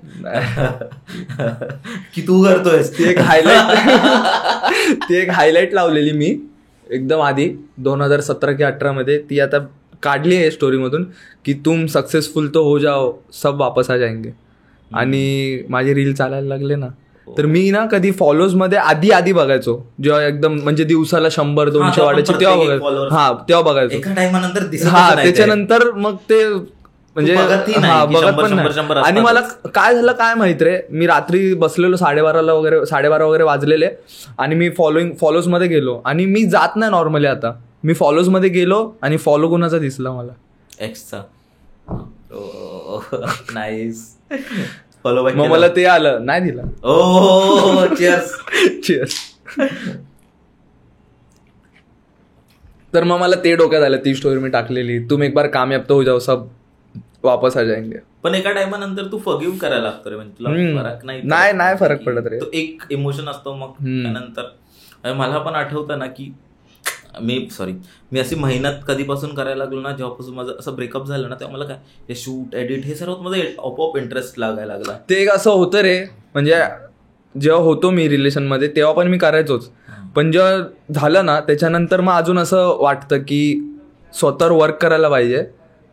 की तू करतोयस. ती एक हायलाइट लावलेली मी एकदम आधी 2017 की 18 मध्ये. ती आता काढली आहे स्टोरी मधून की तुम सक्सेसफुल तो हो जाओ सब वापस आ जाएंगे. आणि माझे रील चालायला लागले ना, तर मी ना कधी फॉलोज मध्ये आधी बघायचो, जेव्हा एकदम म्हणजे दिवसाला 100-200 वाढायचे तेव्हा बघायचो. तेव्हा बघायचो. एका टाइमानंतर त्याच्यानंतर मग ते म्हणजे बघत पण नाही. आणि मला काय झालं काय माहित रे, मी रात्री बसलेलो 12:30 वगैरे वाजलेले, आणि मी फॉलोज मध्ये गेलो, आणि मी जात नाही नॉर्मली. आता मी फॉलोज मध्ये गेलो आणि फॉलो कोणाचा दिसला मला, एक्सचा. नाईस. Follow back. मग मला ते आलं, नाही दिला. ओ चिअर्स. तर मग मला ते डोक्यात आलं, ती स्टोरी मी टाकलेली, तुम एक बार कामयाब तो हो जाओ सब वापस आ जाएंगे. पण एका टाइमानंतर तू फॉरगिव्ह करायला लागतो रे, म्हणजे तुला फरक नाही फरक पडत रे. तो एक इमोशन असतो. मग त्यानंतर मला पण आठवतं ना की मी अशी मेहनत कधीपासून करायला लागलो ना, जेव्हापासून माझं असं ब्रेकअप झालं ना, तेव्हा मला काय हे शूट एडिट हे सर्वात माझं आपोआप इंटरेस्ट लागायला लागला. ते एक असं होतं रे, म्हणजे जेव्हा होतो मी रिलेशन मध्ये तेव्हा पण मी करायचोच, पण जेव्हा झालं ना त्याच्यानंतर मग अजून असं वाटतं की स्वतःवर वर्क करायला पाहिजे,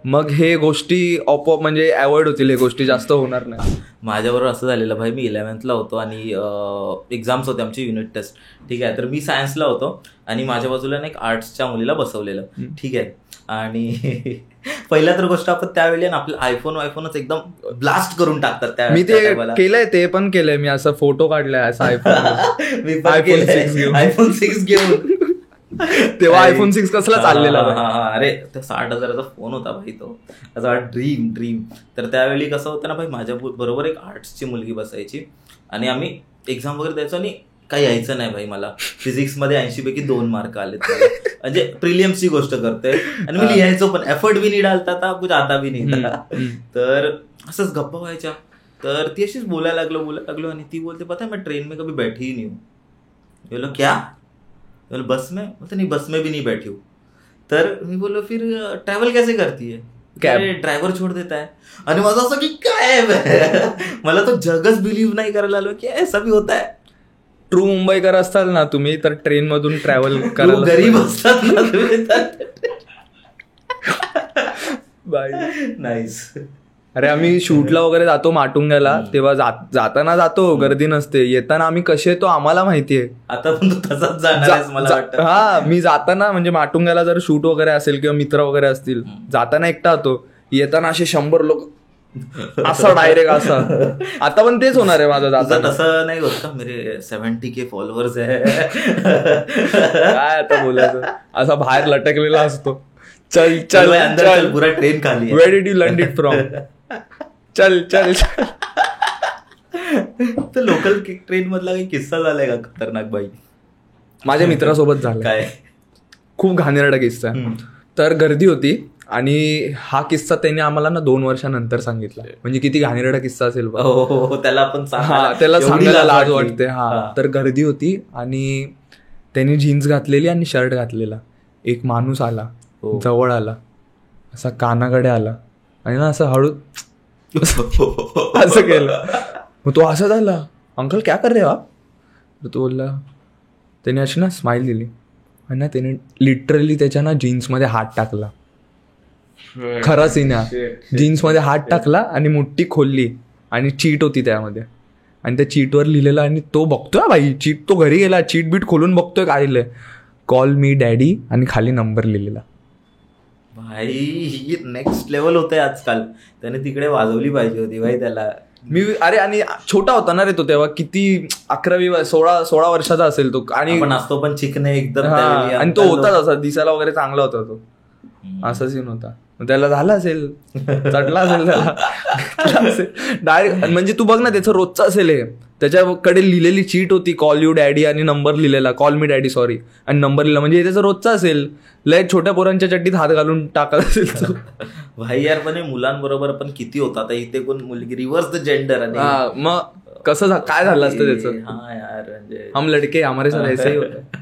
मग हे गोष्टी आपोआप म्हणजे अवॉइड होतील, हे गोष्टी जास्त होणार नाही. माझ्याबरोबर असं झालेलं भाई, मी 11th होतो आणि एक्झाम्स होते आमची, युनिट टेस्ट. ठीक आहे, तर मी सायन्सला होतो आणि माझ्या बाजूला एक आर्ट्सच्या मुलीला बसवलेलं. ठीक आहे, आणि पहिल्या तर गोष्ट आपण त्यावेळी ना आपलं आयफोनच एकदम ब्लास्ट करून टाकतात त्या. मी ते केलंय, ते पण केलंय मी, असं फोटो काढलाय असं आयफोन 6 घेऊन. तेव्हा आयफोन 6 कसला चाललेला. अरे तो 60,000चा फोन होता भाई, तो त्याचा ड्रीम. तर त्यावेळी कसं होतं ना भाई, माझ्या बरोबर एक आर्ट्सची मुलगी बसायची आणि आम्ही एक्झाम वगैरे द्यायचो आणि काही यायचं नाही भाई. मला फिजिक्समध्ये 80 पैकी 2 मार्क आले, म्हणजे प्रिलियम्सची गोष्ट करतोय, आणि मी लिहायचो पण, एफर्ट भी नाही डालता था, कुछ आता भी नाही. तर असंच गप्पा व्हायच्या. तर ती अशीच बोलायला लागलो आणि ती बोलते पता है मैं ट्रेन में कभी बैठी ही नहीं हूँ. बोलो क्या? बोलो बस में. बोलते नहीं बस में भी नहीं बैठी हूँ. तर मी बोलो फिर ट्रॅव्हल कैसे करती है? ड्रायव्हर छोड देता है. आणि माझं असं की काय मला तो जगच बिलीव्ह नाही करायला आलो की ऐसा भी होता है. ट्रू मुंबईकर असताल ना तुम्ही तर ट्रेन मधून ट्रॅव्हल करायला, गरीब असतात ना तुम्ही. बाय. नाईस. अरे आम्ही शूटला वगैरे जातो माटुंग्याला, तेव्हा जाताना जातो, गर्दी नसते. येताना आम्ही कसे येतो आम्हाला माहितीये. आता पण तू तसाच जाणार आहेस मला वाटतं. हा, मी जाताना म्हणजे माटुंग्याला जर शूट वगैरे असेल किंवा मित्र वगैरे असतील, जाताना एकटा होतो, येताना असे 100 लोक असं डायरेक्ट असं. आता पण तेच होणार आहे माझं जाताना. तसं नाही होत का, मेरे 70K फॉलोअर्स आहे. काय आता बोलायचं, असा बाहेर लटकलेला असतो. चल चल चल पुरा ट्रेन खाली. Where did you learn it from? चल चल. तर लोकल ट्रेन मधला काही किस्सा झालाय का खतरनाक बाई? माझ्या मित्रासोबत झाला. काय? खूप घाणेरडा किस्सा. तर गर्दी होती आणि हा किस्सा त्यांनी आम्हाला ना 2 वर्षानंतर सांगितला. म्हणजे किती घाणेरडा किस्सा असेल. त्याला आपण त्याला सांगायला लाज वाटते. हा, तर गर्दी होती आणि त्यांनी जीन्स घातलेली आणि शर्ट घातलेला. एक माणूस आला, जवळ आला, असा कानाकडे आला आणि ना असं हळू असं केलं. मग तो असं झाला, अंकल क्या कर रहे हो आप? तो बोलला, त्याने अशी ना स्माइल दिली आणि ना त्याने लिटरली त्याच्या ना जीन्समध्ये हात टाकला. खरा सीन आहे. जीन्समध्ये हात टाकला आणि मुठ्ठी खोलली आणि चीट होती त्यामध्ये आणि त्या चीटवर लिहिलेलं. आणि तो बघतोय भाई चीट, तो घरी गेला, चीट बीट खोलून बघतोय काय लिहिलंय, कॉल मी डॅडी आणि खाली नंबर लिहिलेला. भाई ही नेक्स्ट लेवल होते आजकाल. त्याने तिकडे वाजवली पाहिजे होती भाई त्याला. मी अरे, आणि छोटा होता ना रे तो तेव्हा, किती 11-16 वर्षाचा असेल तो. आणि आपण असतो पण चिकने एकदम. आणि तो होताच असा, दिसायला वगैरे चांगला होता तो. असा सीन होता. त्याला झाला असेल, चटला असेल त्याला डायरेक्ट. म्हणजे तू बघ ना, त्याचं रोजचं असेल हे. त्याच्याकडे लिहिलेली चीट होती, कॉल यू डॅडी आणि नंबर लिहिलेला, कॉल मी डॅडी सॉरी, आणि नंबर लिहिला. म्हणजे त्याचं रोजचं असेल. लय छोट्या पोरांच्या चड्डीत हात घालून टाकत असेल तो. भाई यार, पण मुलांबरोबर पण किती होता. आता इथे कोण मुलगी, रिव्हर्स द जेंडर. आणि मग कसं काय झालं असतं त्याचं. हा यार, म्हणजे हम लडके हमारे साथ ऐसे ही होते.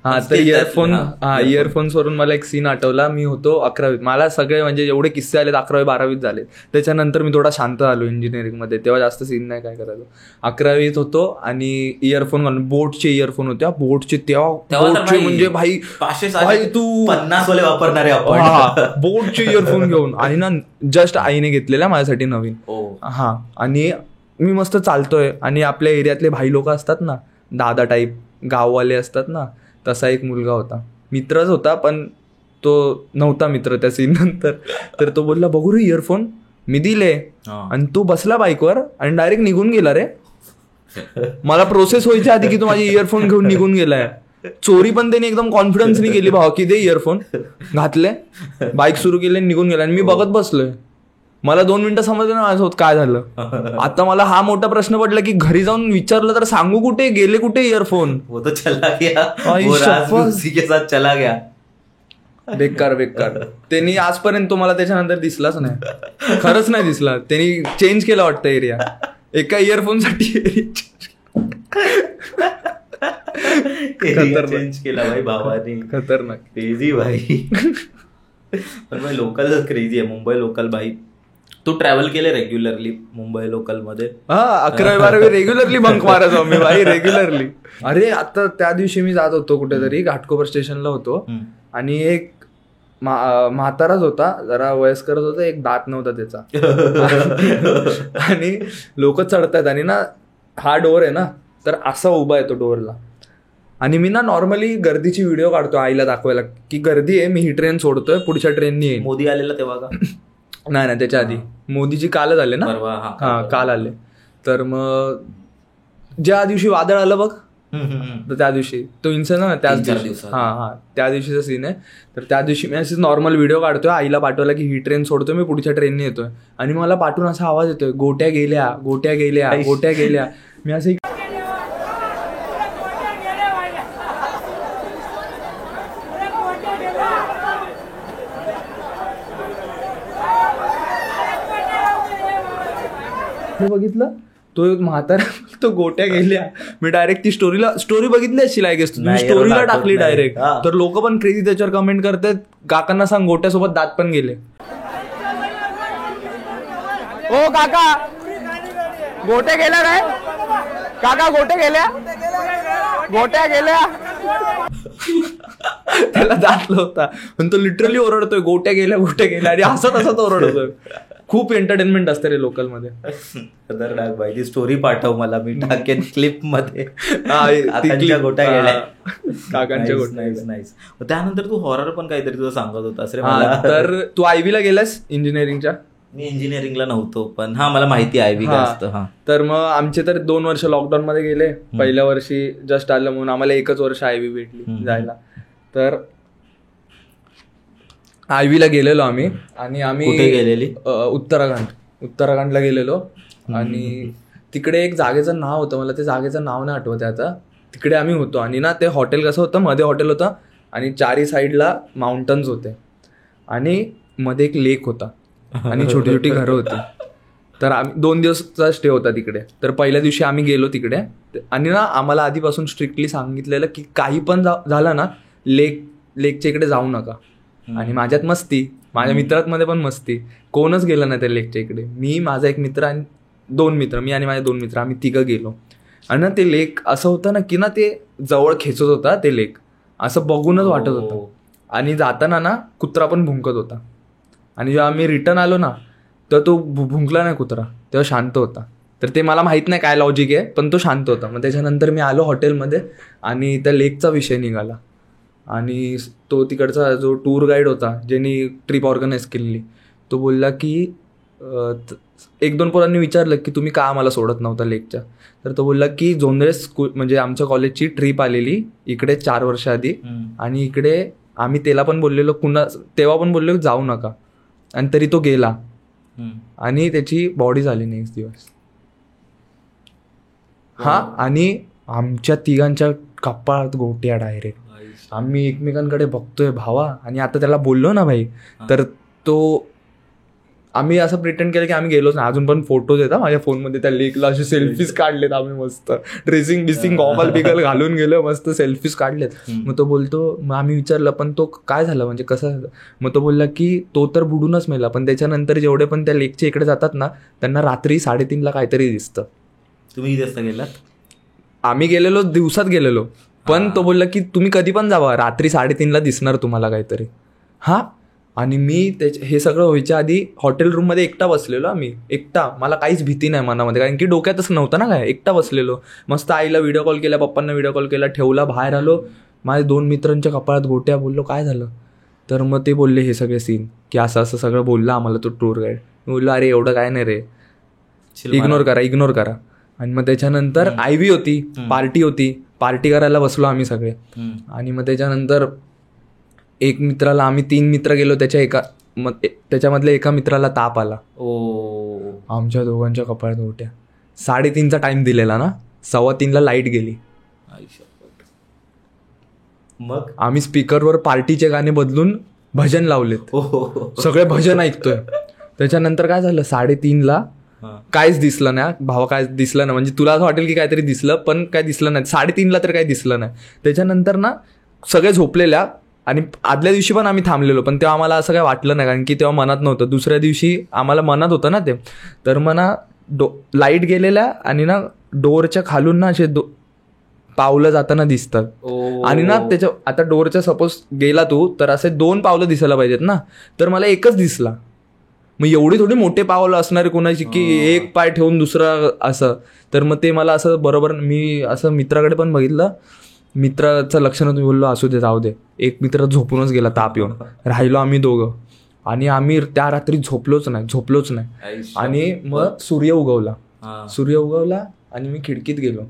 हा, तर इयरफोन्स वरून मला एक सीन आठवला. मी होतो 11वीत. मला सगळे म्हणजे एवढे किस्से आलेत 11वी-12वीत झाले. त्याच्यानंतर मी थोडा शांत झालो इंजिनिअरिंग मध्ये. तेव्हा जास्त सीन नाही काय करायचो. 11वीत होतो आणि इयरफोन घालून, बोटचे इयरफोन होते. बोटचे तेव्हा म्हणजे भाई तू 50 वाले वापरणारे आपण. बोटचे इयरफोन घेऊन. आणि ना जस्ट आईने घेतलेल्या माझ्यासाठी नवीन. हा, आणि मी मस्त चालतोय आणि आपल्या एरियातले भाई लोक असतात ना, दादा टाईप गाववाले असतात ना, तसा एक मुलगा होता. मित्रच होता पण तो नव्हता मित्र त्या सीन नंतर. तर तो बोलला, बघू रे इयरफोन. मी दिले आणि तो बसला बाईकवर आणि डायरेक्ट निघून गेला रे. मला प्रोसेस व्हायच्या आधी की तो माझे इयरफोन घेऊन निघून गेलाय. चोरी पण त्यांनी एकदम कॉन्फिडन्सनी केली, भावा की दे इयरफोन. घातले, बाईक सुरू केली, निघून गेला. आणि मी बघत बसलोय. मला 2 मिनिटं समजलं ना माझ्यासोबत काय झालं. आता मला हा मोठा प्रश्न पडला की घरी जाऊन विचारलं तर सांगू कुठे, गेले कुठे इयरफोन. वो तो चला गया. बेकार. त्यांनी आजपर्यंत तो मला त्याच्यानंतर दिसलाच नाही. खरंच नाही दिसला. त्यांनी चेंज केला वाटतं एरिया, एका इयरफोन साठी चेंज केला भाई भावाने. खतरनाक, क्रेझी भाई. पण भाई लोकल क्रेझी आहे. मुंबई लोकल भाई. तू ट्रॅव्हल केले रेग्युलरली मुंबई लोकल मध्ये? हा, 11वी-12वी रेग्युलरली बंक मारायचो मी भाई, रेग्युलरली. अरे आता त्या दिवशी मी जात होतो कुठेतरी, घाटकोपर स्टेशनला होतो आणि एक म्हाताराच होता, जरा वयस्करच होता, एक दात नव्हता त्याचा. आणि लोक चढतायत आणि ना हा डोर आहे ना, तर असा उभा आहे तो डोरला. आणि मी ना नॉर्मली गर्दीची व्हिडिओ काढतो आईला दाखवायला की गर्दी आहे, मी ही ट्रेन सोडतोय, पुढच्या ट्रेननी येईल. मोदी आलेला तेव्हा का? नाही, त्याच्या आधी. मोदीजी कालच आले ना. हा, काल आले. तर मग ज्या दिवशी वादळ आलं बघ, तर त्या दिवशी तो इन्सिडेंट ना, त्याच दिवशी. हा, त्या दिवशीचा सीन आहे. तर त्या दिवशी मी असेच नॉर्मल व्हिडिओ काढतोय, आईला पाठवला की ही ट्रेन सोडतोय, मी पुढच्या ट्रेनने येतोय. आणि मला पाठवून असा आवाज येतोय, गोट्या गेल्या, गोट्या गेल्या, गोट्या गेल्या. मी असं बघितलं, तो एक म्हातारा तो गोट्या गेल्या. मी डायरेक्ट ती स्टोरी बघितली असेल, आय गेस तुम्ही स्टोरीला टाकली डायरेक्ट. तर लोक पण क्रेझी त्याच्यावर कमेंट करतात, काकांना सांग गोट्यासोबत दात पण गेले. ओ काका, गोट्या गेल्या काय? काका गोट्या गेल्या, गोट्या गेल्या. त्याला दात होता पण तो लिटरली ओरडतोय, गोट्या गेल्या, गोट्या गेल्या. आणि हसत हसत ओरडतोय. खूप एंटरटेनमेंट असते रे लोकल मध्ये. खतरनाक भाई, ती स्टोरी पाठव मला, मी टाकेन क्लिप मध्ये. ती काकांच्या गोट्या गेल्या. काकांच्या गोट्या. नाईस. त्यानंतर तू हॉरर पण काहीतरी तुझं सांगत होतास रे हा, मला. तर तू आयव्हीला गेलास इंजिनिअरिंगच्या? मी इंजिनिअरिंगला नव्हतो, पण हा मला माहिती आहे आयव्ही काय असतं. हा, तर मग आमचे तर 2 वर्ष लॉकडाऊन मध्ये गेले. पहिल्या वर्षी जस्ट आलं म्हणून आम्हाला 1च वर्ष आयव्ही भेटली जायला. तर आयव्हीला गेलेलो आम्ही. आणि आम्ही कुठे गेलेली? उत्तराखंडला गेलेलो. आणि तिकडे एक जागेचं नाव होतं, मला ते जागेचं नाव नाही आठवत आता. तिकडे आम्ही होतो. आणि ना ते हॉटेल कसं होतं, मध्ये हॉटेल होतं आणि 4 साईडला माउंटन्स होते आणि मध्ये एक लेक होता आणि छोटी छोटी घरं होती. तर आम्ही 2 दिवसचा स्टे होता तिकडे. तर पहिल्या दिवशी आम्ही गेलो तिकडे. आणि ना आम्हाला आधीपासून स्ट्रिक्टली सांगितलेलं की काही पण झालं ना, लेकच्या इकडे जाऊ नका. आणि माझ्यात मस्ती, माझ्या मित्रांमध्ये पण मस्ती, कोणच गेलं नाही त्या लेकच्या इकडे. मी, माझा एक मित्र आणि 2 मित्र, मी आणि माझे 2 मित्र, आम्ही 3 गेलो. आणि ना ते लेक असं होतं ना की ना ते जवळ खेचत होता ते लेक, असं बघूनच वाटत होतं. आणि जाताना ना कुत्रा पण भुंकत होता. आणि जेव्हा आम्ही रिटर्न आलो ना, तर तो भुंकला नाही कुत्रा, तेव्हा शांत होता. तर ते मला माहित नाही काय लॉजिक आहे, पण तो शांत होता. मग त्याच्यानंतर मी आलो हॉटेलमध्ये आणि त्या लेकचा विषय निघाला. आणि तो तिकडचा जो टूर गाईड होता ज्यांनी ट्रिप ऑर्गनाईज केलेली, तो बोलला की 1-2 पोरांनी विचारलं की तुम्ही का आम्हाला सोडत नव्हता लेकच्या. तर तो बोलला की जोंधळे स्कूल म्हणजे आमच्या कॉलेजची ट्रिप आलेली इकडे 4 वर्ष आधी. आणि इकडे आम्ही त्याला पण बोललेलो, तेव्हा पण बोललो जाऊ नका. आणि तरी तो गेला आणि त्याची बॉडी झाली नेक्स्ट दिवस. हा, आणि आमच्या 3घांच्या कपाळात गोट्या डायरेक्ट. आम्ही एकमेकांकडे बघतोय भावा. आणि आता त्याला बोललो ना भाई, तर तो आम्ही असं प्रिटेंड केलं की आम्ही गेलोच नाही. अजून पण फोटोज येतात माझ्या फोनमध्ये त्या लेकला, असे सेल्फीज काढलेत आम्ही मस्त, ड्रेसिंग गॉगल बिगल घालून गेलो, मस्त सेल्फीज काढलेत. मग तो बोलतो, मग आम्ही विचारलं पण तो काय झालं म्हणजे कसं झालं. मग तो बोलला की तो तर बुडूनच मेला, पण त्याच्यानंतर जेवढे पण त्या लेकच्या इकडे जातात ना, त्यांना रात्री 3:30ला काहीतरी दिसतं. तुम्ही किती वाजता गेलात? आम्ही गेलेलो दिवसात गेलेलो, पण तो बोलला की तुम्ही कधी पण जावा, रात्री 3:30ला दिसणार तुम्हाला काहीतरी. हा, आणि मी हे सगळं व्हायच्या आधी हॉटेल रूममध्ये एकटा बसलेलो. आम्ही एकटा, मला काहीच भीती नाही मनामध्ये, कारण की डोक्यातच नव्हतं ना काय. एकटा बसलेलो, मस्त आईला व्हिडिओ कॉल केला, पप्पांना व्हिडिओ कॉल केला, ठेवला, बाहेर आलो. माझ्या 2 मित्रांच्या कपाळात गोट्या. बोललो काय झालं, तर मग ते बोलले हे सगळे सीन की असं असं सगळं बोललं आम्हाला तो टूर गाईड. मी बोललो अरे एवढं काय नाही रे, इग्नोर करा. आणि मग त्याच्यानंतर आयव्ही होती, पार्टी होती, पार्टी करायला बसलो आम्ही सगळे. आणि मग त्याच्यानंतर एक मित्राला, आम्ही 3 मित्र गेलो, त्याच्यामधल्या एका मित्राला ताप आला. आमच्या दोघांच्या कपाळात गोट्या. 3:30चा टाइम दिलेला ना, 2:15ला लाईट गेली. मग आम्ही स्पीकरवर पार्टीचे गाणे बदलून भजन लावलेत, सगळे भजन ऐकतोय. त्याच्यानंतर काय झालं, 3:30ला काहीच दिसलं नाही भावा, काय दिसलं नाही. म्हणजे तुला असं वाटेल की काहीतरी दिसलं, पण काय दिसलं नाही. 3:30ला तर काही दिसलं नाही. त्याच्यानंतर ना सगळे झोपलेल्या. आणि आदल्या दिवशी पण आम्ही थांबलेलो, पण तेव्हा आम्हाला असं काय वाटलं नाही, कारण की तेव्हा मनात नव्हतं. दुसऱ्या दिवशी आम्हाला मनात होतं ना ते. तर मग ना लाईट गेलेल्या आणि ना डोअरच्या खालून ना असे पावलं जाताना दिसतात. आणि ना त्याच्या आता डोअरच्या सपोज गेला तू, तर असे 2 पावलं दिसायला पाहिजेत ना, तर मला एकच दिसला. मग एवढी थोडी मोठे पावलं असणारे कोणाची की एक पाय ठेवून दुसरा असं. तर मग ते मला असं बरोबर, मी असं मित्राकडे पण बघितलं, मित्राचं लक्ष नव्हतं. मी बोललो असू दे जाऊ दे. एक मित्र झोपूनच गेला ताप येऊन. राहिलो आम्ही दोघं. आणि आम्ही त्या रात्री झोपलोच नाही. आणि मग सूर्य उगवला आणि मी खिडकीत गेलो.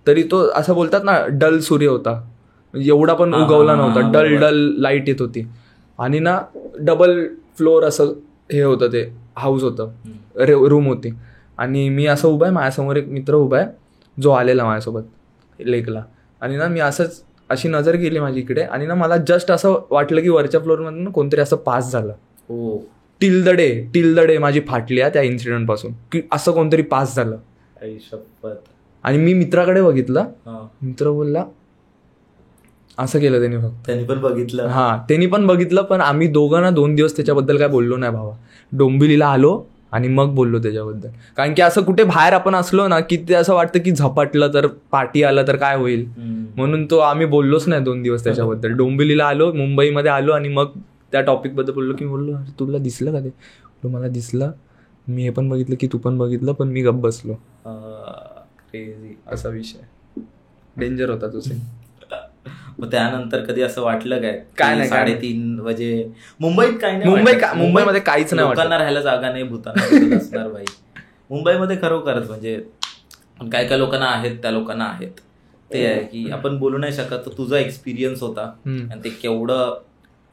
तरी तो असं बोलतात ना डल सूर्य होता, म्हणजे एवढा पण उगवला नव्हता, डल लाईट येत होती. आणि ना डबल फ्लोअर असं हे होतं, ते हाऊस होतं, रूम होती. आणि मी असं उभा आहे, माझ्यासमोर एक मित्र उभा आहे जो आलेला माझ्यासोबत लेकला. आणि ना मी असंच अशी नजर गेली माझी इकडे, आणि ना मला जस्ट असं वाटलं की वरच्या फ्लोअरमधून कोणतरी असं पास झालं. टिल द डे माझी फाटली आहे त्या इन्सिडेंट पासून, की असं कोणतरी पास झालं. आणि मी मित्राकडे बघितलं, मित्र बोलला असं केलं त्यांनी, फक्त त्यांनी पण बघितलं. त्यांनी पण बघितलं. पण आम्ही दोघं ना 2 दिवस त्याच्याबद्दल काय बोललो नाही भावा. डोंबिवलीला आलो आणि मग बोललो त्याच्याबद्दल. कारण की असं कुठे बाहेर आपण असलो ना की ते असं वाटतं की झपाटलं तर, पार्टी आलं तर काय होईल, म्हणून तो आम्ही बोललोच नाही 2 दिवस त्याच्याबद्दल. डोंबिवलीला आलो, मुंबईमध्ये आलो आणि मग त्या टॉपिक बद्दल बोललो. की बोललो तुला दिसलं का ते, मला दिसलं. मी हे पण बघितलं की तू पण बघितलं, पण मी गप्प बसलो. क्रेझी. असा विषय डेंजर होता तो सीन. मग त्यानंतर कधी असं वाटलं काय काय नाही, 3:30 वाजे मुंबईत काही नाही वाटत? मुंबईमध्ये काहीच नाही वाटत. लोकांना राहायला जागा नाही, भूतांना असणार भाई मुंबईमध्ये खरोखरच. म्हणजे काय काय लोकांना आहेत, त्या लोकांना आहेत. ते आहे की आपण बोलू नाही शकत. तो तुझा एक्सपिरियन्स होता आणि ते केवढं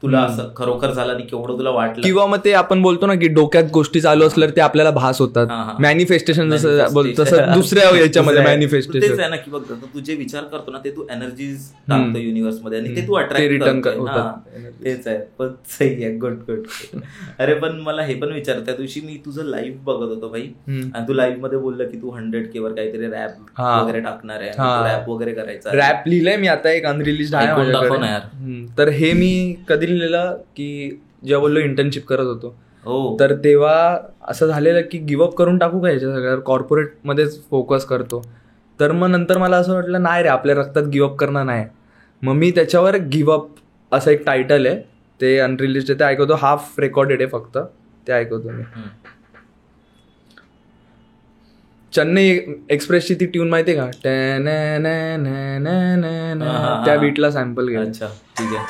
तुला असं खरोखर झालं आणि केवढं तुला वाटलं. किंवा मग ते आपण बोलतो ना की डोक्यात गोष्टी चालू असल्यावर ते आपल्याला भास होतात. मॅनिफेस्टेशन तसं दुसऱ्या याच्यामध्ये मॅनिफेस्टेशन तेच आहे ना की बघ तू जे विचार करतो ना ते तू एनर्जीज टाकतो युनिव्हर्स मध्ये आणि ते तू अट्रॅक्ट रिटर्न तेच आहे. पण सही आहे. Good good. अरे पण मला हे पण विचार त्या दिवशी मी तुझं लाईव्ह बघत होतो भाई आणि तू लाईव्ह मध्ये बोललं की तू 100K वर काहीतरी रॅप वगैरे टाकणार आहे, रॅप वगैरे करायचा. रॅप लिहिलंय मी आता, एक अनरिलीज आहे माझ्याकडे. तर हे मी कधी लिहिलेलं की जेव्हा बोललो इंटर्नशिप करत होतो, तर तेव्हा असं झालेलं की गिव्हअप करून टाकू का याच्या सगळ्या कॉर्पोरेट मध्येच फोकस करतो. तर मग नंतर मला असं वाटलं नाही रे, आपल्या रक्तात गिव्हअप करणं नाही. मग मी त्याच्यावर गिव्हअप असं एक टायटल आहे, ते अनरिलीज ते ऐकवतो. हाफ रेकॉर्डेड आहे फक्त, ते ऐकवतो मी. चेन्नई एक्सप्रेसची ती ट्यून माहितीये का, त्या बीटला सॅम्पल घ्या. अच्छा ठीक आहे.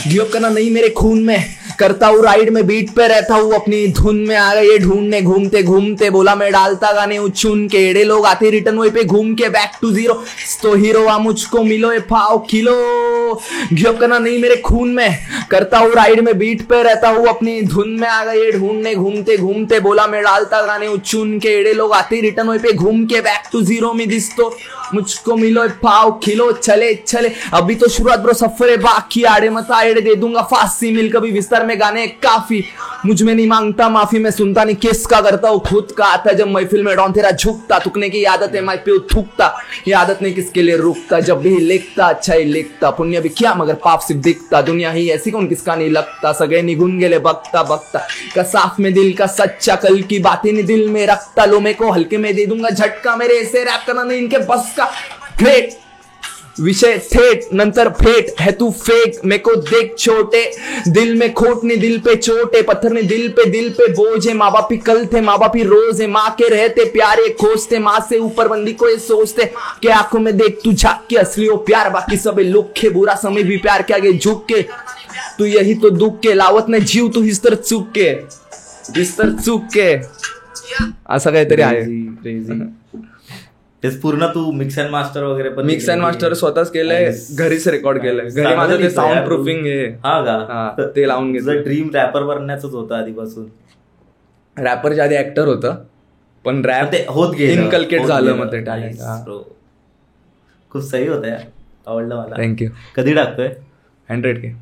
गिव अप करना नहीं मेरे खून में, करता हूँ राइड में, बीट पे रहता हूँ अपनी धुन में. आ गए ये ढूंढने घूमते घूमते, बोला मैं डालता गाने उचून के. एड़े लोग आते रिटर्न वहीं पे घूम के, बैक टू जीरो. तो हीरो आ मुझको मिलो ए पाओ किलो. गिव अप करना नहीं मेरे खून में, करता हूँ राइड में, बीट पे रहता हूँ अपनी धुन में. आ गए ये ढूंढने घूमते घूमते, बोला मैं डालता गाने उचून के. एड़े लोग आते रिटर्न वहीं पे घूम के, बैक टू जीरो में दिस तो मुझको मिलो पाओ किलो. चले चले अभी तो शुरुआत ब्रो, सफर बाकी. आड़े मत आड़े दे दूंगा फांसी, मिल कभी विस्तार में गाने काफी. मुझ में नहीं मांगता माफी, मैं सुनता नहीं किसका, करता हूँ खुद का. आता जब महफिल में डॉन तेरा झुकता, थुकने की आदत है माइक पे थूकता. ये आदत नहीं किसके लिए रुकता, जब भी लिखता अच्छा ही लिखता. पुण्य भी क्या मगर पाप सिर्फ दिखता, दुनिया ही ऐसी कौन किसका नहीं लगता. सगळे निघून गेले बघता बघता, का साफ में दिल का सच्चा, कल की बातें नहीं दिल में रखता. लो मेरे को हल्के में दे दूंगा झटका, मेरे ऐसे रैप करना नहीं इनके बस का. ग्रेट विषय ठेठ नंतर फेट है तू फेक, मेरे को देख छोटे. दिल में खोट ने दिल पे चोट है, पत्थर ने दिल पे बोझ है. माँ बाप ही कल थे, माँ बाप ही रोज है. माँ के रहते प्यारे खोजते, माँ से ऊपर बंदी को ये सोचते कि आंखों में देख तू झाक के, असली हो प्यार बाकी सब लुक के. बुरा समय भी प्यार के आगे झुक के, तू यही तो दुख के. लावत नाही जीव तू हिस तर चूक के, हिस तर चूक के. असं काहीतरी आहे. तेच पूर्ण तू मिक्स अँड मास्टर वगैरे पण मिक्स अँड मास्टर स्वतःच केलंय, घरीच रेकॉर्ड केलंय. घरी माझं ते साऊंड प्रूफिंग आहे. हा का, ते लावून घेतलं. ड्रीम रॅपर बनण्याच होतं आधीपासून. रॅपरच्या आधी ऍक्टर होतं, पण रॅप होत गेलं, इनकल्केट झालं मग ते टॅलेंट. खूप सही होतं यार, आवडलं मला. थँक्यू. कधी टाकतोय 100K?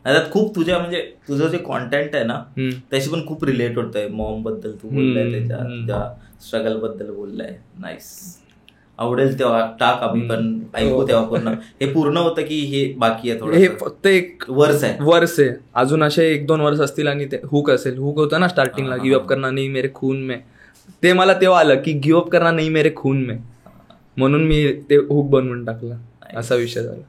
त्यात खूप तुझ्या म्हणजे तुझं जे कॉन्टेंट आहे ना त्याशी पण खूप रिलेट होतंय. मॉम बद्दल तू बोललाय, त्याच्या स्ट्रगल बद्दल बोललाय. नाईस. आवडेल तेव्हा टाक, आम्ही पण ऐकू तेव्हा पूर्ण. हे पूर्ण होतं की हे बाकी आहे थोडं? हे फक्त एक वर्स आहे. अजून असे 1-2 वर्स असतील आणि ते हुक असेल. हुक होतं ना स्टार्टिंगला, गिव्ह अप करना नहीं मेरे खून में. ते मला तेव्हा आलं की गिव्ह अप करना नहीं मेरे खून में, म्हणून मी ते हुक बनवून टाकलं. असा विषय झाला.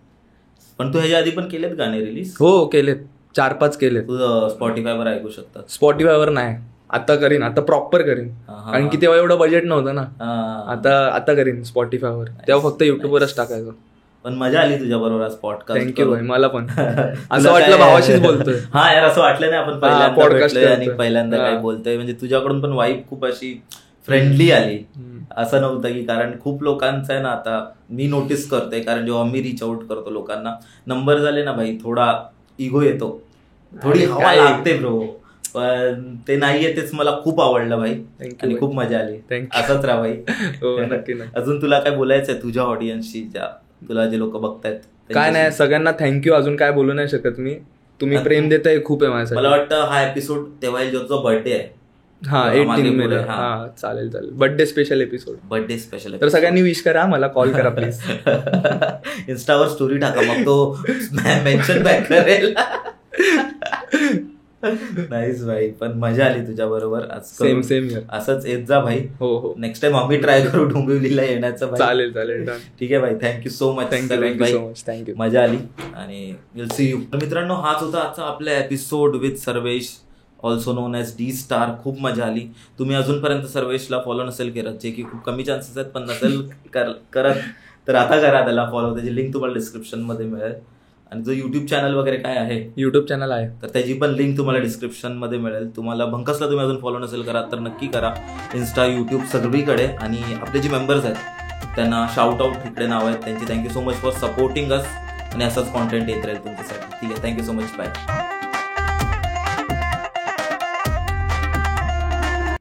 पण तू ह्याच्या आधी पण केलेत गाणे रिलीज? हो केलेत, 4-5 केलेत. तुझं स्पॉटिफायवर ऐकू शकतात? स्पॉटिफायवर नाही, आता करीन, आता प्रॉपर करीन. कारण की तेव्हा एवढं बजेट नव्हतं ना. आता करीन स्पॉटिफायवर. तेव्हा फक्त युट्यूबवरच टाकायचं. पण मजा आली तुझ्या बरोबर आज पॉडकास्ट. थँक्यू भाई, मला पण असं वाटलं भावाशीच बोलतोय. हा यार, असं वाटलं नाही आपण पहिल्यांदा भेटलोय आणि पहिल्यांदा काय बोलतोय. म्हणजे तुझ्याकडून पण वाईब खूप अशी फ्रेंडली आली. असं नव्हतं की, कारण खूप लोकांचं आहे ना आता मी नोटीस करतोय, कारण जेव्हा मी रीच आउट करतो लोकांना, नंबर झाले ना भाई, थोडा इगो येतो, थोडी हवा लागते ब्रो. पण ते नाहीये, तेच मला खूप आवडलं भाई आणि खूप मजा आली. असंच राहा भाई. नक्की. अजून तुला काय बोलायचंय तुझ्या ऑडियन्सशी, ज्या तुला जे लोक बघतायत? काय नाही, सगळ्यांना थँक्यू. अजून काय बोलू नाही शकत मी. तुम्ही प्रेम देताय खूप आहे माझ्यासाठी. मला वाटतं हा एपिसोड तेव्हा येईल जो बर्थडे आहे. हा 18 मे. हा चालेल. Birthday special episode. Birthday special. तर सगळ्यांनी विश करा, मला कॉल करा प्लीज. इन्स्टावर स्टोरी टाका, मग तो मेन्शन बॅक करेल. नाईस भाई, पण मजा आली तुझ्या बरोबर आज. सेम सेम असंच येत जा भाई. हो नेक्स्ट टाइम आम्ही ट्राय करू डोंबिवलीला येण्याचं भाई. चालेल चालेल. ठीक आहे भाई, thank you so much. Thank you so much. Thank you. मजा आली आणि विल सी यू. मित्रांनो, हाच होता आजचा आपला episode with Sarvesh, also non as D-Star. खूप मजा आली. तुम्ही अजूनपर्यंत सर्वेशला फॉलो नसेल करत, जे की खूप कमी चान्सेस आहेत, पण नसेल करत तर आता करा त्याला फॉलो. त्याची लिंक तुम्हाला डिस्क्रिप्शनमध्ये मिळेल. आणि जो युट्यूब चॅनल वगैरे काय आहे, युट्यूब चॅनल आहे, तर त्याची पण लिंक तुम्हाला डिस्क्रिप्शनमध्ये मिळेल. तुम्हाला भंकसला तुम्ही अजून फॉलो नसेल करा तर नक्की करा. इन्स्टा, युट्यूब सगळीकडे. आणि आपले जे मेंबर्स आहेत त्यांना शाउट आउट, इकडे नाव आहेत त्यांची. Thank you so much for supporting us. आणि असंच कॉन्टेंट येत राहील तुमच्यासाठी. ठीक आहे, थँक्यू सो मच. बाय.